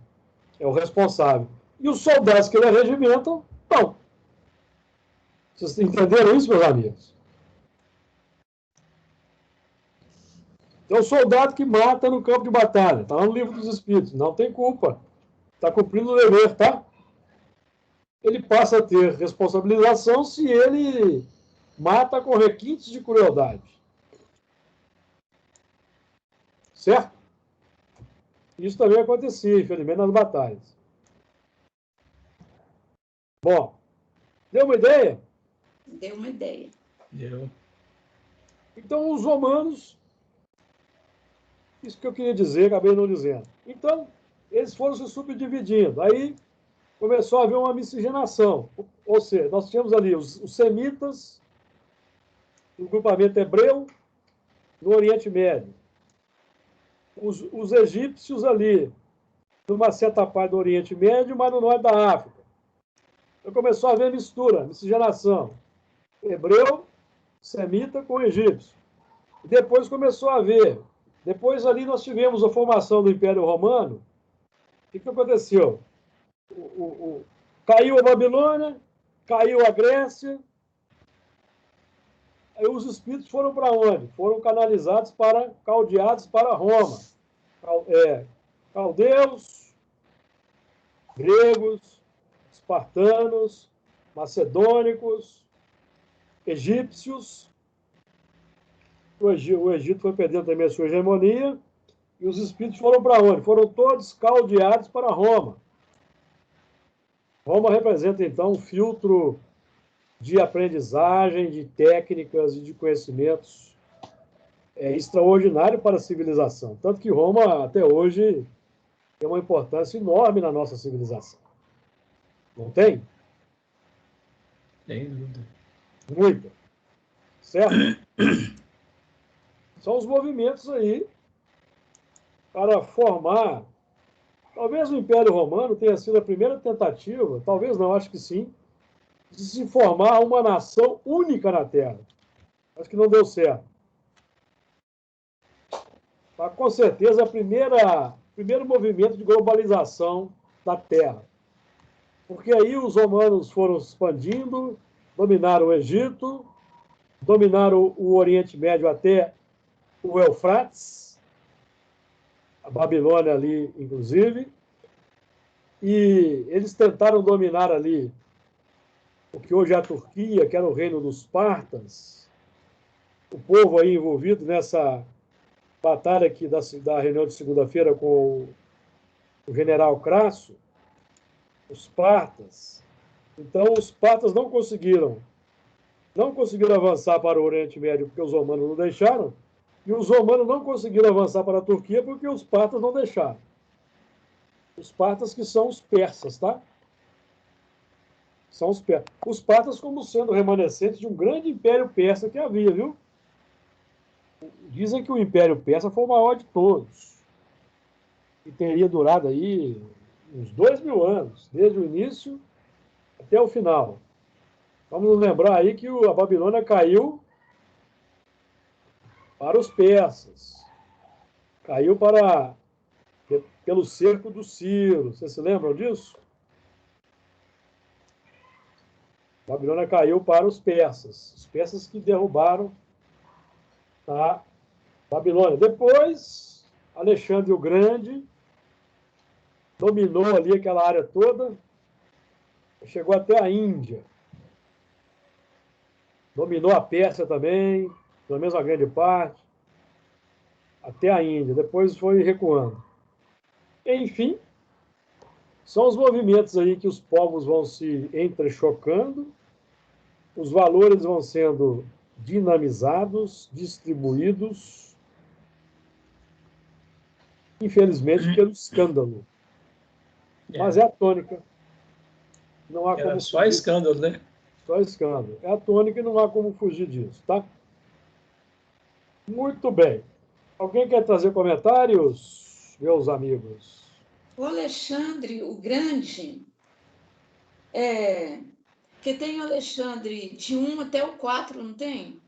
É o responsável. E os soldados que ele regimentam, não. Vocês entenderam isso, meus amigos? É o soldado que mata no campo de batalha. Está lá no livro dos Espíritos. Não tem culpa. Está cumprindo o dever, tá? Ele passa a ter responsabilização se ele mata com requintes de crueldade. Certo? Isso também acontecia, infelizmente, nas batalhas. Bom, deu uma ideia? Deu uma ideia. Deu. Então, os romanos, isso que eu queria dizer, acabei não dizendo. Então, eles foram se subdividindo. Aí começou a haver uma miscigenação. Ou seja, nós tínhamos ali os semitas, o grupamento hebreu, no Oriente Médio. Os egípcios ali, numa certa parte do Oriente Médio, mas no norte da África. Então começou a haver mistura, miscigenação. Hebreu, semita com egípcio. E depois começou a haver. Depois ali nós tivemos a formação do Império Romano. O que aconteceu? Caiu a Babilônia, caiu a Grécia. Aí os espíritos foram para onde? Foram canalizados caldeados para Roma. Caldeus, gregos, espartanos, macedônicos, egípcios. O Egito foi perdendo também a sua hegemonia. E os espíritos foram para onde? Foram todos caldeados para Roma. Roma representa, então, um filtro de aprendizagem, de técnicas e de conhecimentos extraordinário para a civilização. Tanto que Roma, até hoje, tem uma importância enorme na nossa civilização. Não tem? Sem dúvida. Muita. Certo? São os movimentos aí para formar. Talvez o Império Romano tenha sido a primeira tentativa, talvez não, acho que sim, de se formar uma nação única na Terra. Acho que não deu certo. Mas, com certeza, o primeiro movimento de globalização da Terra. Porque aí os romanos foram expandindo, dominaram o Egito, dominaram o Oriente Médio até o Eufrates, a Babilônia ali, inclusive, e eles tentaram dominar ali o que hoje é a Turquia, que era o reino dos Partas, o povo aí envolvido nessa batalha aqui da reunião de segunda-feira com o general Crasso, os Partas. Então, os Partas não conseguiram avançar para o Oriente Médio porque os romanos não deixaram, e os romanos não conseguiram avançar para a Turquia porque os Partas não deixaram. Os Partas que são os persas, tá? São os persas. Os Partas como sendo remanescentes de um grande império persa que havia, viu? Dizem que o Império Persa foi o maior de todos. E teria durado aí uns 2.000 anos, desde o início até o final. Vamos nos lembrar aí que a Babilônia caiu para os persas. Caiu pelo cerco do Ciro. Vocês se lembram disso? A Babilônia caiu para os persas. Os persas que derrubaram a Babilônia. Depois, Alexandre o Grande dominou ali aquela área toda, chegou até a Índia. Dominou a Pérsia também, pelo menos uma grande parte, até a Índia. Depois foi recuando. Enfim, são os movimentos aí que os povos vão se entrechocando, os valores vão sendo dinamizados, distribuídos, infelizmente pelo escândalo. Mas é a tônica. Não há Era como só fugir. escândalo, né? Só escândalo. É a tônica e não há como fugir disso, tá? Muito bem. Alguém quer trazer comentários, meus amigos? O Alexandre, o Grande, que tem o Alexandre de 1 até o 4, não tem?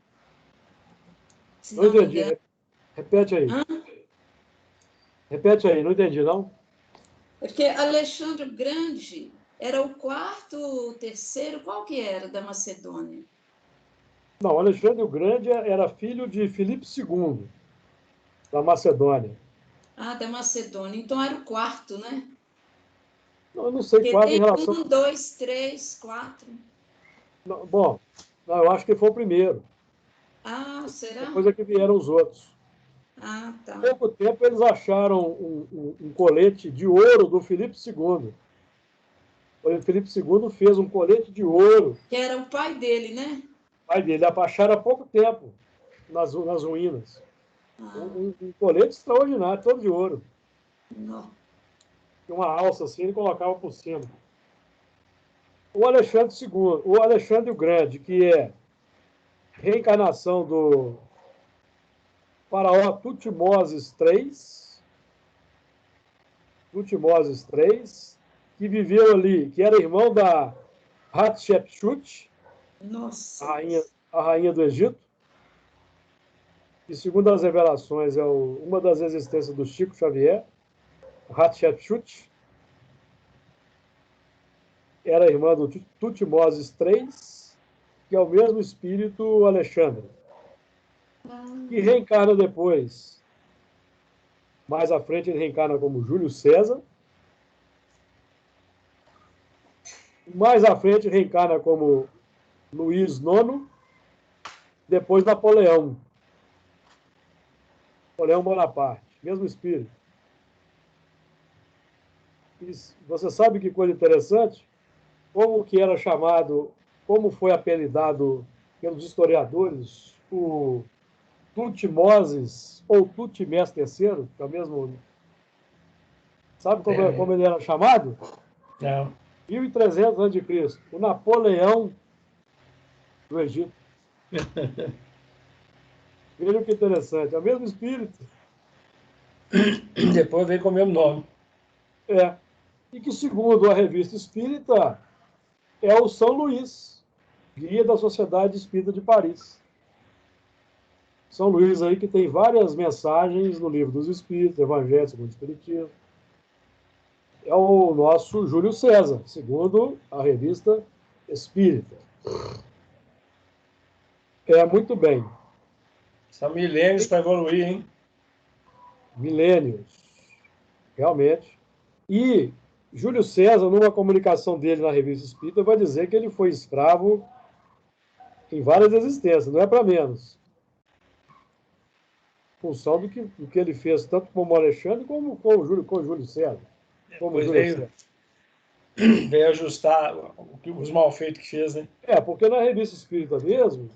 Se Não não me entendi. engano. Repete aí. Hã? Repete aí, não entendi, não? Porque Alexandre o Grande era o quarto, o terceiro, qual que era da Macedônia? Não, Alexandre o Grande era filho de Filipe II, da Macedônia. Ah, da Macedônia. Então era o quarto, né? Eu não sei Porque quase em tem relação. 1, 2, 3, 4. Não, bom, não, eu acho que foi o primeiro. Ah, será? Depois é que vieram os outros. Ah, tá. Há pouco tempo eles acharam um colete de ouro do Filipe II. O Filipe II fez um colete de ouro, Que era o pai dele, né? pai dele, acharam há pouco tempo nas ruínas. Ah, Um colete extraordinário, todo de ouro. não. Uma alça assim, ele colocava por cima. O Alexandre II, o Alexandre o Grande, que é reencarnação do faraó Tutmoses III, que viveu ali, que era irmão da Hatshepsut, Nossa. a rainha do Egito, e segundo as revelações é uma das existências do Chico Xavier, Hatshepsut, era irmã do Tutmoses III, que é o mesmo espírito Alexandre, que reencarna depois. Mais à frente ele reencarna como Júlio César. Mais à frente reencarna como Luís IX. Depois Napoleão. Napoleão Bonaparte. Mesmo espírito. E você sabe que coisa interessante? Como que era chamado, como foi apelidado pelos historiadores o Tutmoses ou Tutmés III, que é o mesmo. Sabe como ele era chamado? Não. 1300 a.C., o Napoleão do Egito. Veja que interessante, é o mesmo espírito. Depois veio com o mesmo nome. É. E que, segundo a revista Espírita, é o São Luís, guia da Sociedade Espírita de Paris. São Luís aí que tem várias mensagens no Livro dos Espíritos, Evangelho segundo o Espiritismo. É o nosso Júlio César, segundo a revista Espírita. Muito bem. São milênios para evoluir, hein? Milênios, realmente. E Júlio César, numa comunicação dele na revista Espírita, vai dizer que ele foi escravo em várias existências, não é para menos. Em função do que ele fez, tanto como Alexandre, como com o Júlio César. Como Depois Júlio César. veio ajustar os malfeitos que fez, né? Porque na revista Espírita mesmo,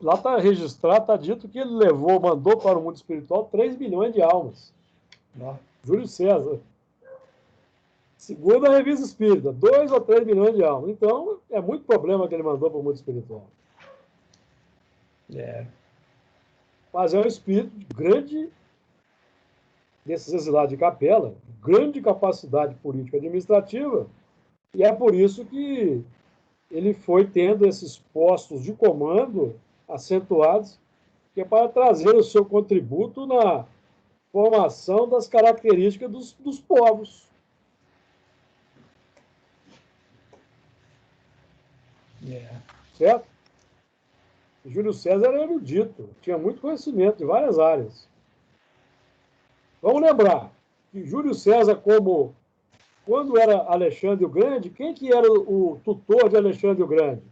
lá está registrado, está dito que ele mandou para o mundo espiritual 3 milhões de almas. Não. Júlio César. Segundo a revista Espírita, 2 ou 3 milhões de almas. Então, é muito problema que ele mandou para o mundo espiritual. Mas é um espírito de grande, desses exilados de capela, grande capacidade política e administrativa, e é por isso que ele foi tendo esses postos de comando acentuados, que é para trazer o seu contributo na formação das características dos povos. Certo? Júlio César era erudito, tinha muito conhecimento de várias áreas. Vamos lembrar que Júlio César, quando era Alexandre o Grande, quem que era o tutor de Alexandre o Grande?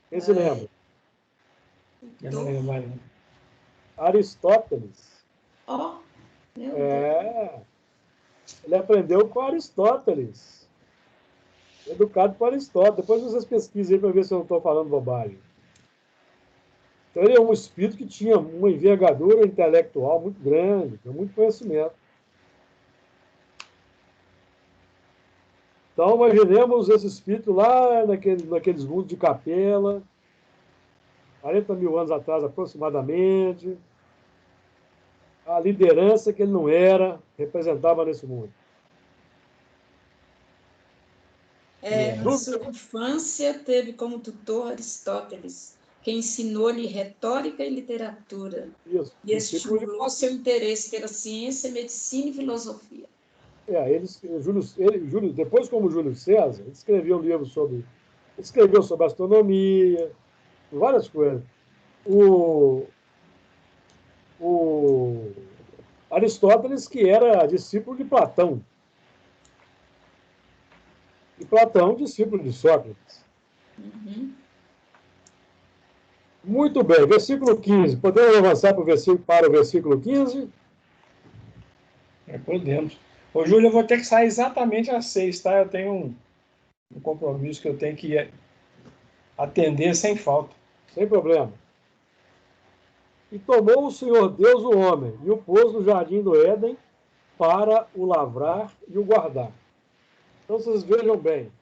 Quem se lembra? Eu não lembro mais. Aristóteles. Meu Deus. Ele aprendeu com Aristóteles. Educado por Aristóteles. Depois vocês pesquisem para ver se eu não estou falando bobagem. Então ele é um espírito que tinha uma envergadura intelectual muito grande, tinha muito conhecimento. Então, imaginemos esse espírito lá naqueles mundos de capela, 40 mil anos atrás aproximadamente, a liderança que ele não era, representava nesse mundo. Na sua infância, teve como tutor Aristóteles, que ensinou-lhe retórica e literatura, Isso, e estimulou seu interesse pela ciência, medicina e filosofia. Depois, como Júlio César, ele escreveu um livro escreveu sobre astronomia, várias coisas. O Aristóteles, que era discípulo de Platão. E Platão, discípulo de Sócrates. Uhum. Muito bem, versículo 15. Podemos avançar para o versículo 15? Podemos. Ô, Júlio, eu vou ter que sair exatamente às 6, tá? Eu tenho um compromisso que eu tenho que atender sem falta. Sem problema. E tomou o Senhor Deus o homem, e o pôs no jardim do Éden para o lavrar e o guardar. Então, vocês vejam bem.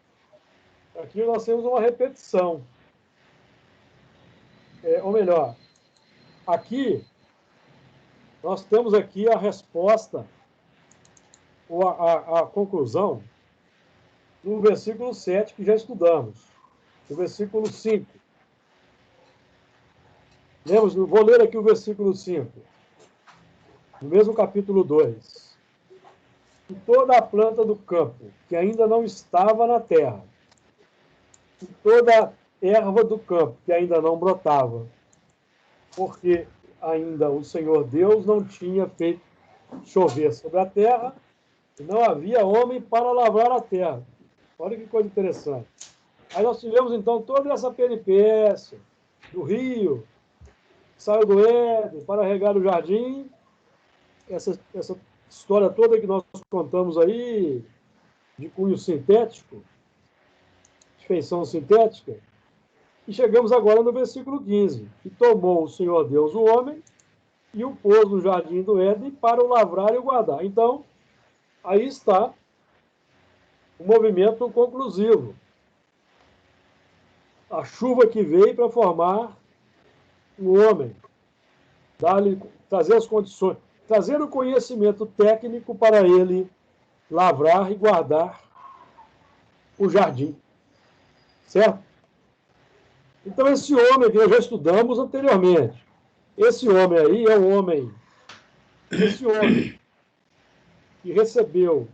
Aqui nós temos uma repetição. Ou melhor, aqui nós temos aqui a resposta, ou a conclusão, no versículo 7, que já estudamos. No versículo 5. Vou ler aqui o versículo 5. No mesmo capítulo 2. E toda a planta do campo, que ainda não estava na terra, e toda a erva do campo, que ainda não brotava, porque ainda o Senhor Deus não tinha feito chover sobre a terra, e não havia homem para lavrar a terra. Olha que coisa interessante. Aí nós tivemos, então, toda essa peripécia do rio, que saiu do Éden para regar o jardim, essa história toda que nós contamos aí, de cunho sintético, de feição sintética, e chegamos agora no versículo 15. E tomou o Senhor Deus o homem e o pôs no jardim do Éden para o lavrar e o guardar. Então, aí está o movimento conclusivo. A chuva que veio para formar o homem, trazer as condições, trazer o conhecimento técnico para ele lavrar e guardar o jardim. Certo? Então, esse homem que nós já estudamos anteriormente, esse homem aí é um homem, esse homem que recebeu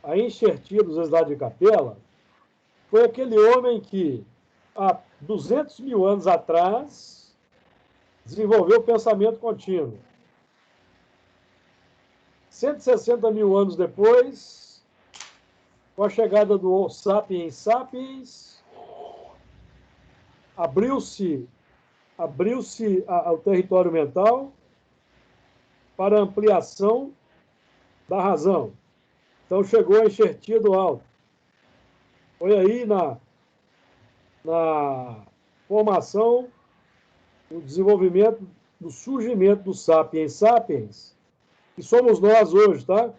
a enxertia dos Exlados de Capela, foi aquele homem que, há 200 mil anos atrás, desenvolveu o pensamento contínuo. 160 mil anos depois, com a chegada do Sapiens Sapiens, abriu-se ao território mental para ampliação da razão. Então chegou a enxertia do alto. Foi aí na formação, no desenvolvimento, do surgimento do Sapiens Sapiens, que somos nós hoje, tá?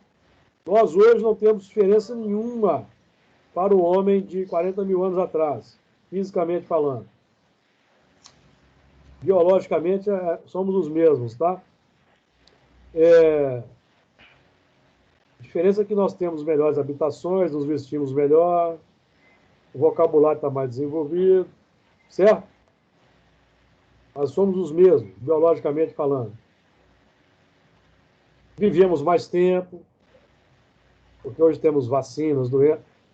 Nós hoje não temos diferença nenhuma para o homem de 40 mil anos atrás, fisicamente falando. Biologicamente, somos os mesmos, tá? A diferença é que nós temos melhores habitações, nos vestimos melhor, o vocabulário está mais desenvolvido, certo? Nós somos os mesmos, biologicamente falando. Vivemos mais tempo, porque hoje temos vacinas,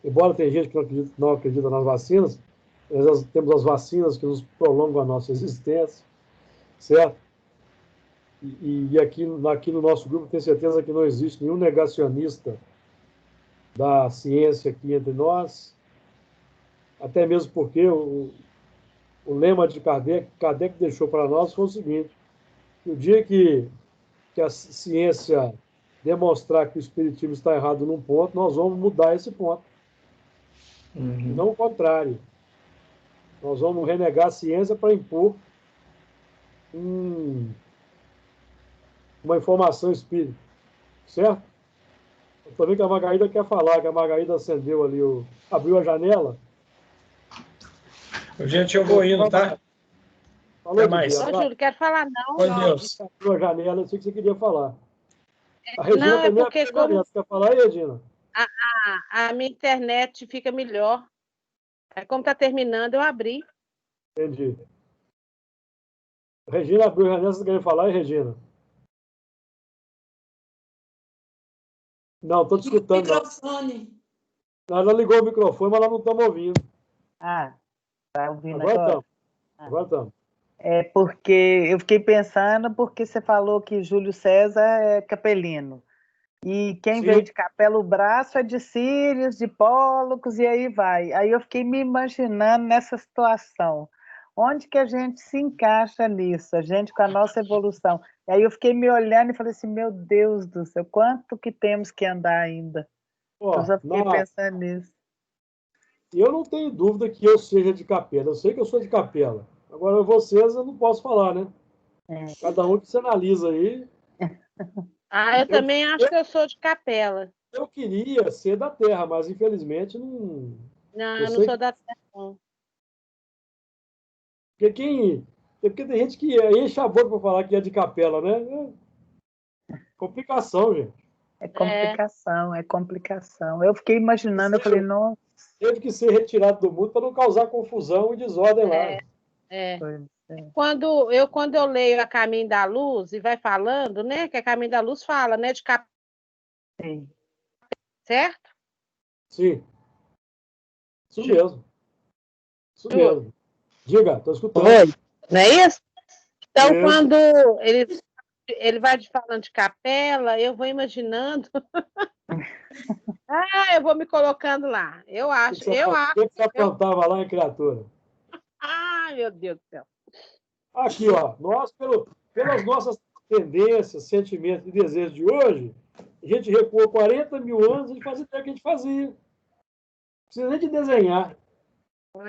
embora tem gente que não acredita nas vacinas, nós temos as vacinas que nos prolongam a nossa existência, certo? E aqui no nosso grupo, tenho certeza que não existe nenhum negacionista da ciência aqui entre nós, até mesmo porque o lema de Kardec deixou para nós foi o seguinte: que o dia que a ciência demonstrar que o espiritismo está errado num ponto, nós vamos mudar esse ponto. Uhum. E não o contrário. Nós vamos renegar a ciência para impor uma informação espírita. Certo? Eu tô vendo que a Margarida quer falar, que a Margarida acendeu ali, abriu a janela. Gente, eu vou indo, tá? Falou, Até mais. Didi, Ô, Júlio, quero falar não. Com Deus. abriu a janela, eu sei que você queria falar. A Regina Não, é também porque abriu a janela. Você quer falar aí, Regina? a minha internet fica melhor. Aí, como está terminando, eu abri. Entendi. Regina abriu a janela, você queria falar aí, Regina? Não, estou te escutando. Microfone. Não. Ela ligou o microfone, mas nós não estamos ouvindo. Ah, tá ouvindo Agora agora? estamos. Agora estamos. É porque eu fiquei pensando, porque você falou que Júlio César é capelino. E quem Sim. veio de Capela o Braço é de Sírios, de Pólocos, e aí vai. Aí eu fiquei me imaginando nessa situação. Onde que a gente se encaixa nisso? A gente com a nossa evolução. E aí eu fiquei me olhando e falei assim, meu Deus do céu, quanto que temos que andar ainda? Ó, Eu já fiquei pensando nisso. eu não tenho dúvida que eu seja de Capela. Eu sei que eu sou de Capela. Agora, vocês eu não posso falar, né? Cada um que se analisa aí. Eu também acho que eu sou de Capela. Eu queria ser da Terra, mas infelizmente não. Não, Eu eu não sei sou da Terra, não. Porque tem gente que enche a boca para falar que é de Capela, né? É complicação, gente. É complicação, é complicação. Eu fiquei imaginando, eu falei, nossa. Teve que ser retirado do mundo para não causar confusão e desordem lá. Quando eu leio A Caminho da Luz e vai falando, né? Que a Caminho da Luz fala, né? De Capela. Sim. Certo? Sim. Isso mesmo. Isso mesmo. Diga, estou escutando. Oi, não é isso? Então, Isso. quando ele vai falando de Capela, eu vou imaginando. Eu vou me colocando lá. Eu acho. O que você aprontava lá em criatura? Meu Deus do céu. Aqui, ó. Nós, pelas nossas tendências, sentimentos e desejos de hoje, a gente recuou 40 mil anos e fazia até o que a gente fazia. Não precisa nem de desenhar. Não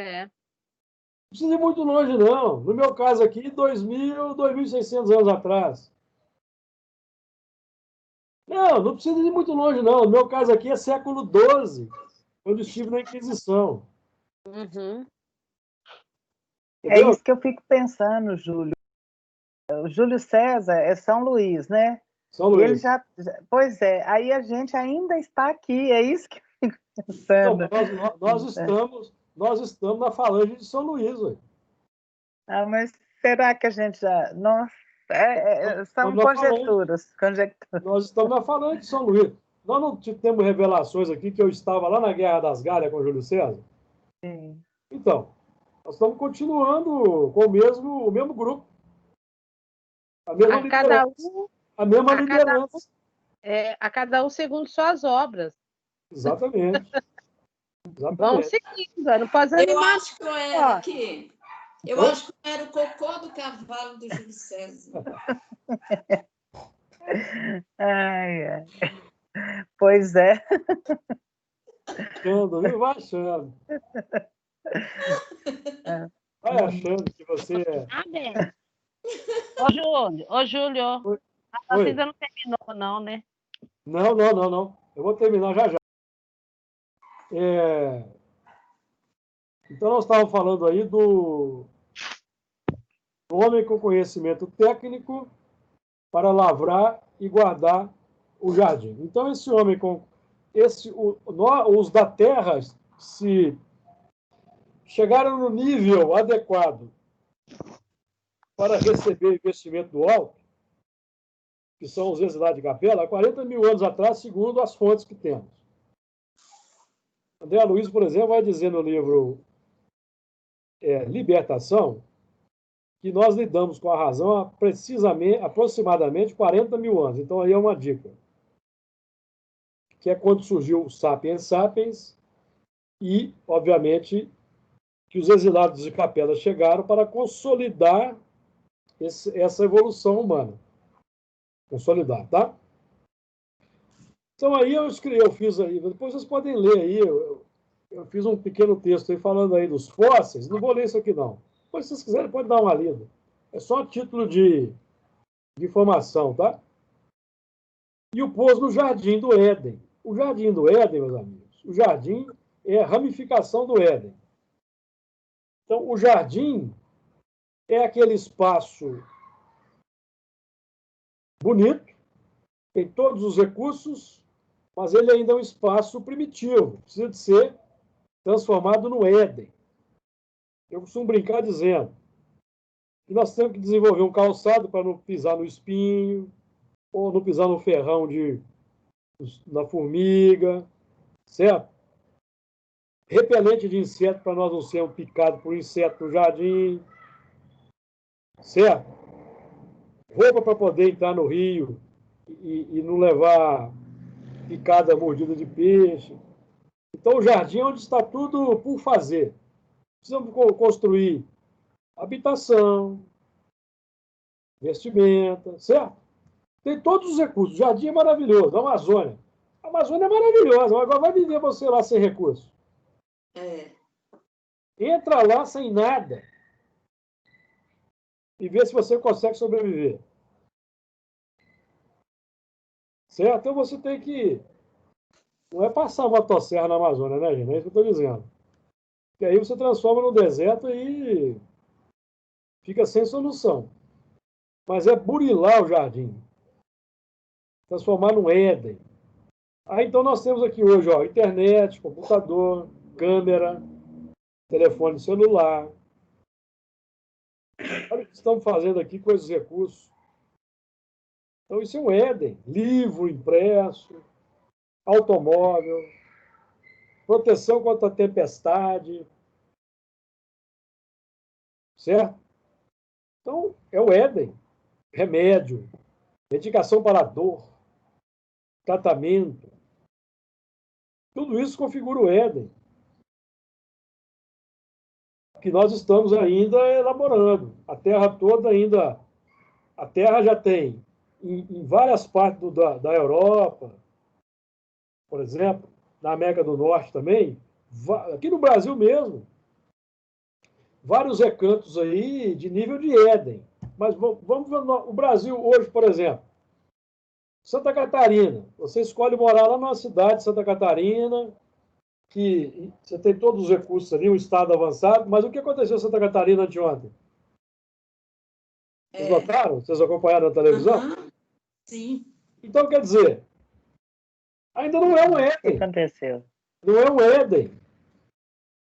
precisa ir muito longe, não. No meu caso aqui, 2.600 anos atrás. Não precisa ir muito longe, não. No meu caso aqui é século XII, quando estive na Inquisição. É isso que eu fico pensando, Júlio. O Júlio César é São Luís, né? São Luís. E ele pois é, aí a gente ainda está aqui, é isso que eu fico pensando. Nós estamos na falange de São Luís, ué. Mas será que a gente já... Nossa, são conjecturas. Nós estamos na falange de São Luís. Nós não temos revelações aqui que eu estava lá na Guerra das Galhas com o Júlio César? Sim. Então, nós estamos continuando com o mesmo grupo. A mesma liderança. A cada um segundo suas obras. Exatamente. Vamos seguindo, não pode animar. Eu acho que eu era aqui. Eu acho que eu era o cocô do cavalo do Júlio César. Pois é. Achando, viu? Vai achando. Vai achando que você é. Ô, Júlio. A ainda não terminou, não, né? Não. Eu vou terminar já. Então, nós estávamos falando aí do homem com conhecimento técnico para lavrar e guardar o jardim. Então, esse homem os da terra, se chegaram no nível adequado para receber investimento do alto, que são os exilados de Capela, há 40 mil anos atrás, segundo as fontes que temos. André Luiz, por exemplo, vai dizer no livro Libertação que nós lidamos com a razão há aproximadamente 40 mil anos. Então, aí é uma dica. Que é quando surgiu o Sapiens Sapiens e, obviamente, que os exilados de Capela chegaram para consolidar essa evolução humana. Consolidar, tá? Então, aí eu fiz aí, depois vocês podem ler aí, eu fiz um pequeno texto aí falando aí dos fósseis, não vou ler isso aqui não. Depois, se vocês quiserem, pode dar uma lida. É só a título de informação, tá? E o pôs no jardim do Éden. o jardim do Éden, meus amigos, o jardim é a ramificação do Éden. Então, o jardim é aquele espaço bonito, tem todos os recursos, mas ele ainda é um espaço primitivo, precisa de ser transformado no Éden. Eu costumo brincar dizendo que nós temos que desenvolver um calçado para não pisar no espinho, ou não pisar no ferrão na formiga, certo? Repelente de inseto para nós não sermos picados por inseto no jardim, certo? Roupa para poder entrar no rio e não levar picada, mordida de peixe. Então, o jardim é onde está tudo por fazer. Precisamos construir habitação, vestimenta, certo? Tem todos os recursos. O jardim é maravilhoso, a Amazônia. A Amazônia é maravilhosa, agora vai viver você lá sem recursos. Entra lá sem nada e vê se você consegue sobreviver. Certo? Então você tem que... Não é passar uma motosserra na Amazônia, né, gente? É isso que eu estou dizendo. E aí você transforma no deserto e fica sem solução. Mas é burilar o jardim. Transformar num Éden. Aí então nós temos aqui hoje, ó, internet, computador, câmera, telefone celular. Olha o que estamos fazendo aqui com esses recursos. Então isso é um Éden. Livro impresso, automóvel, proteção contra a tempestade. Certo? Então, é o Éden. Remédio, medicação para a dor, tratamento. Tudo isso configura o Éden, que nós estamos ainda elaborando. A Terra toda ainda... A Terra já tem, em várias partes da Europa, por exemplo, na América do Norte também, aqui no Brasil mesmo, vários recantos aí de nível de Éden. Mas vamos ver o Brasil hoje, por exemplo. Santa Catarina. Você escolhe morar lá numa cidade de Santa Catarina, que você tem todos os recursos ali, um estado avançado, mas o que aconteceu em Santa Catarina anteontem? Vocês notaram? Vocês acompanharam na televisão? Sim. Então, quer dizer, ainda não é um Éden. O que aconteceu? Não é um Éden.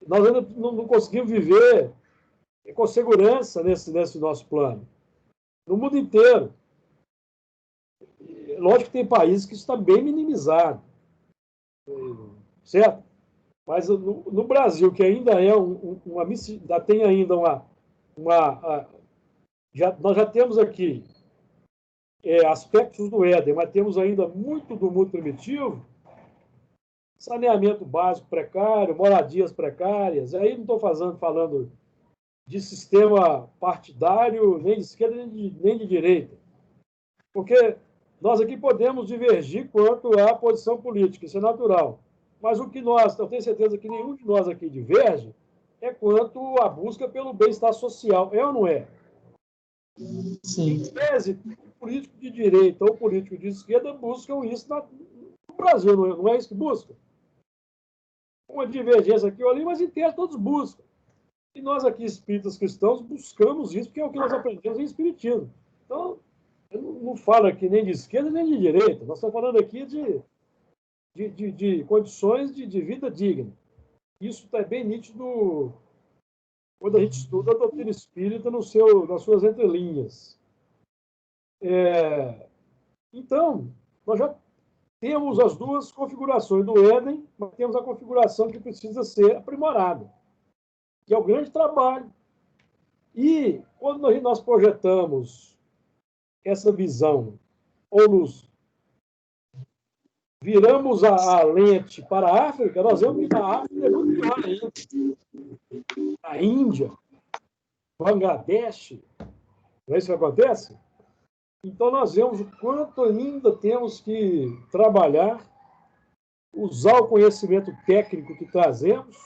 Nós ainda não conseguimos viver com segurança nesse nosso plano. No mundo inteiro. Lógico que tem países que está bem minimizado. Certo? Mas no Brasil, que ainda é tem ainda nós já temos aqui aspectos do Éden, mas temos ainda muito do mundo primitivo, saneamento básico precário, moradias precárias. Aí não estou falando de sistema partidário, nem de esquerda, nem de direita. Porque nós aqui podemos divergir quanto à posição política, isso é natural. Mas eu tenho certeza que nenhum de nós aqui diverge, é quanto à busca pelo bem-estar social. É ou não é? Sim. Em tese, o político de direita ou político de esquerda buscam isso no Brasil, não é isso que buscam? Uma divergência aqui ou ali, mas em tese todos buscam. E nós aqui, espíritas cristãos, buscamos isso, porque é o que nós aprendemos em espiritismo. Então, eu não falo aqui nem de esquerda nem de direita, nós estamos falando aqui de condições de vida digna. Isso está bem nítido quando a gente estuda a doutrina espírita nas suas entrelinhas. Então, nós já temos as duas configurações do Éden, mas temos a configuração que precisa ser aprimorada, que é o grande trabalho. E quando nós projetamos essa visão, ou nos viramos a lente para a África, nós vemos que na África é muito pior ainda. A Índia, Bangladesh, não é isso que acontece? Então, nós vemos o quanto ainda temos que trabalhar, usar o conhecimento técnico que trazemos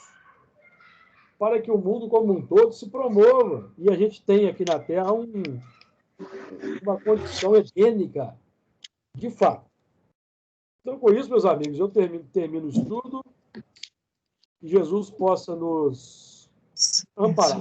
para que o mundo como um todo se promova. E a gente tem aqui na Terra uma condição edênica, de fato. Então, com isso, meus amigos, eu termino o estudo. Que Jesus possa nos amparar.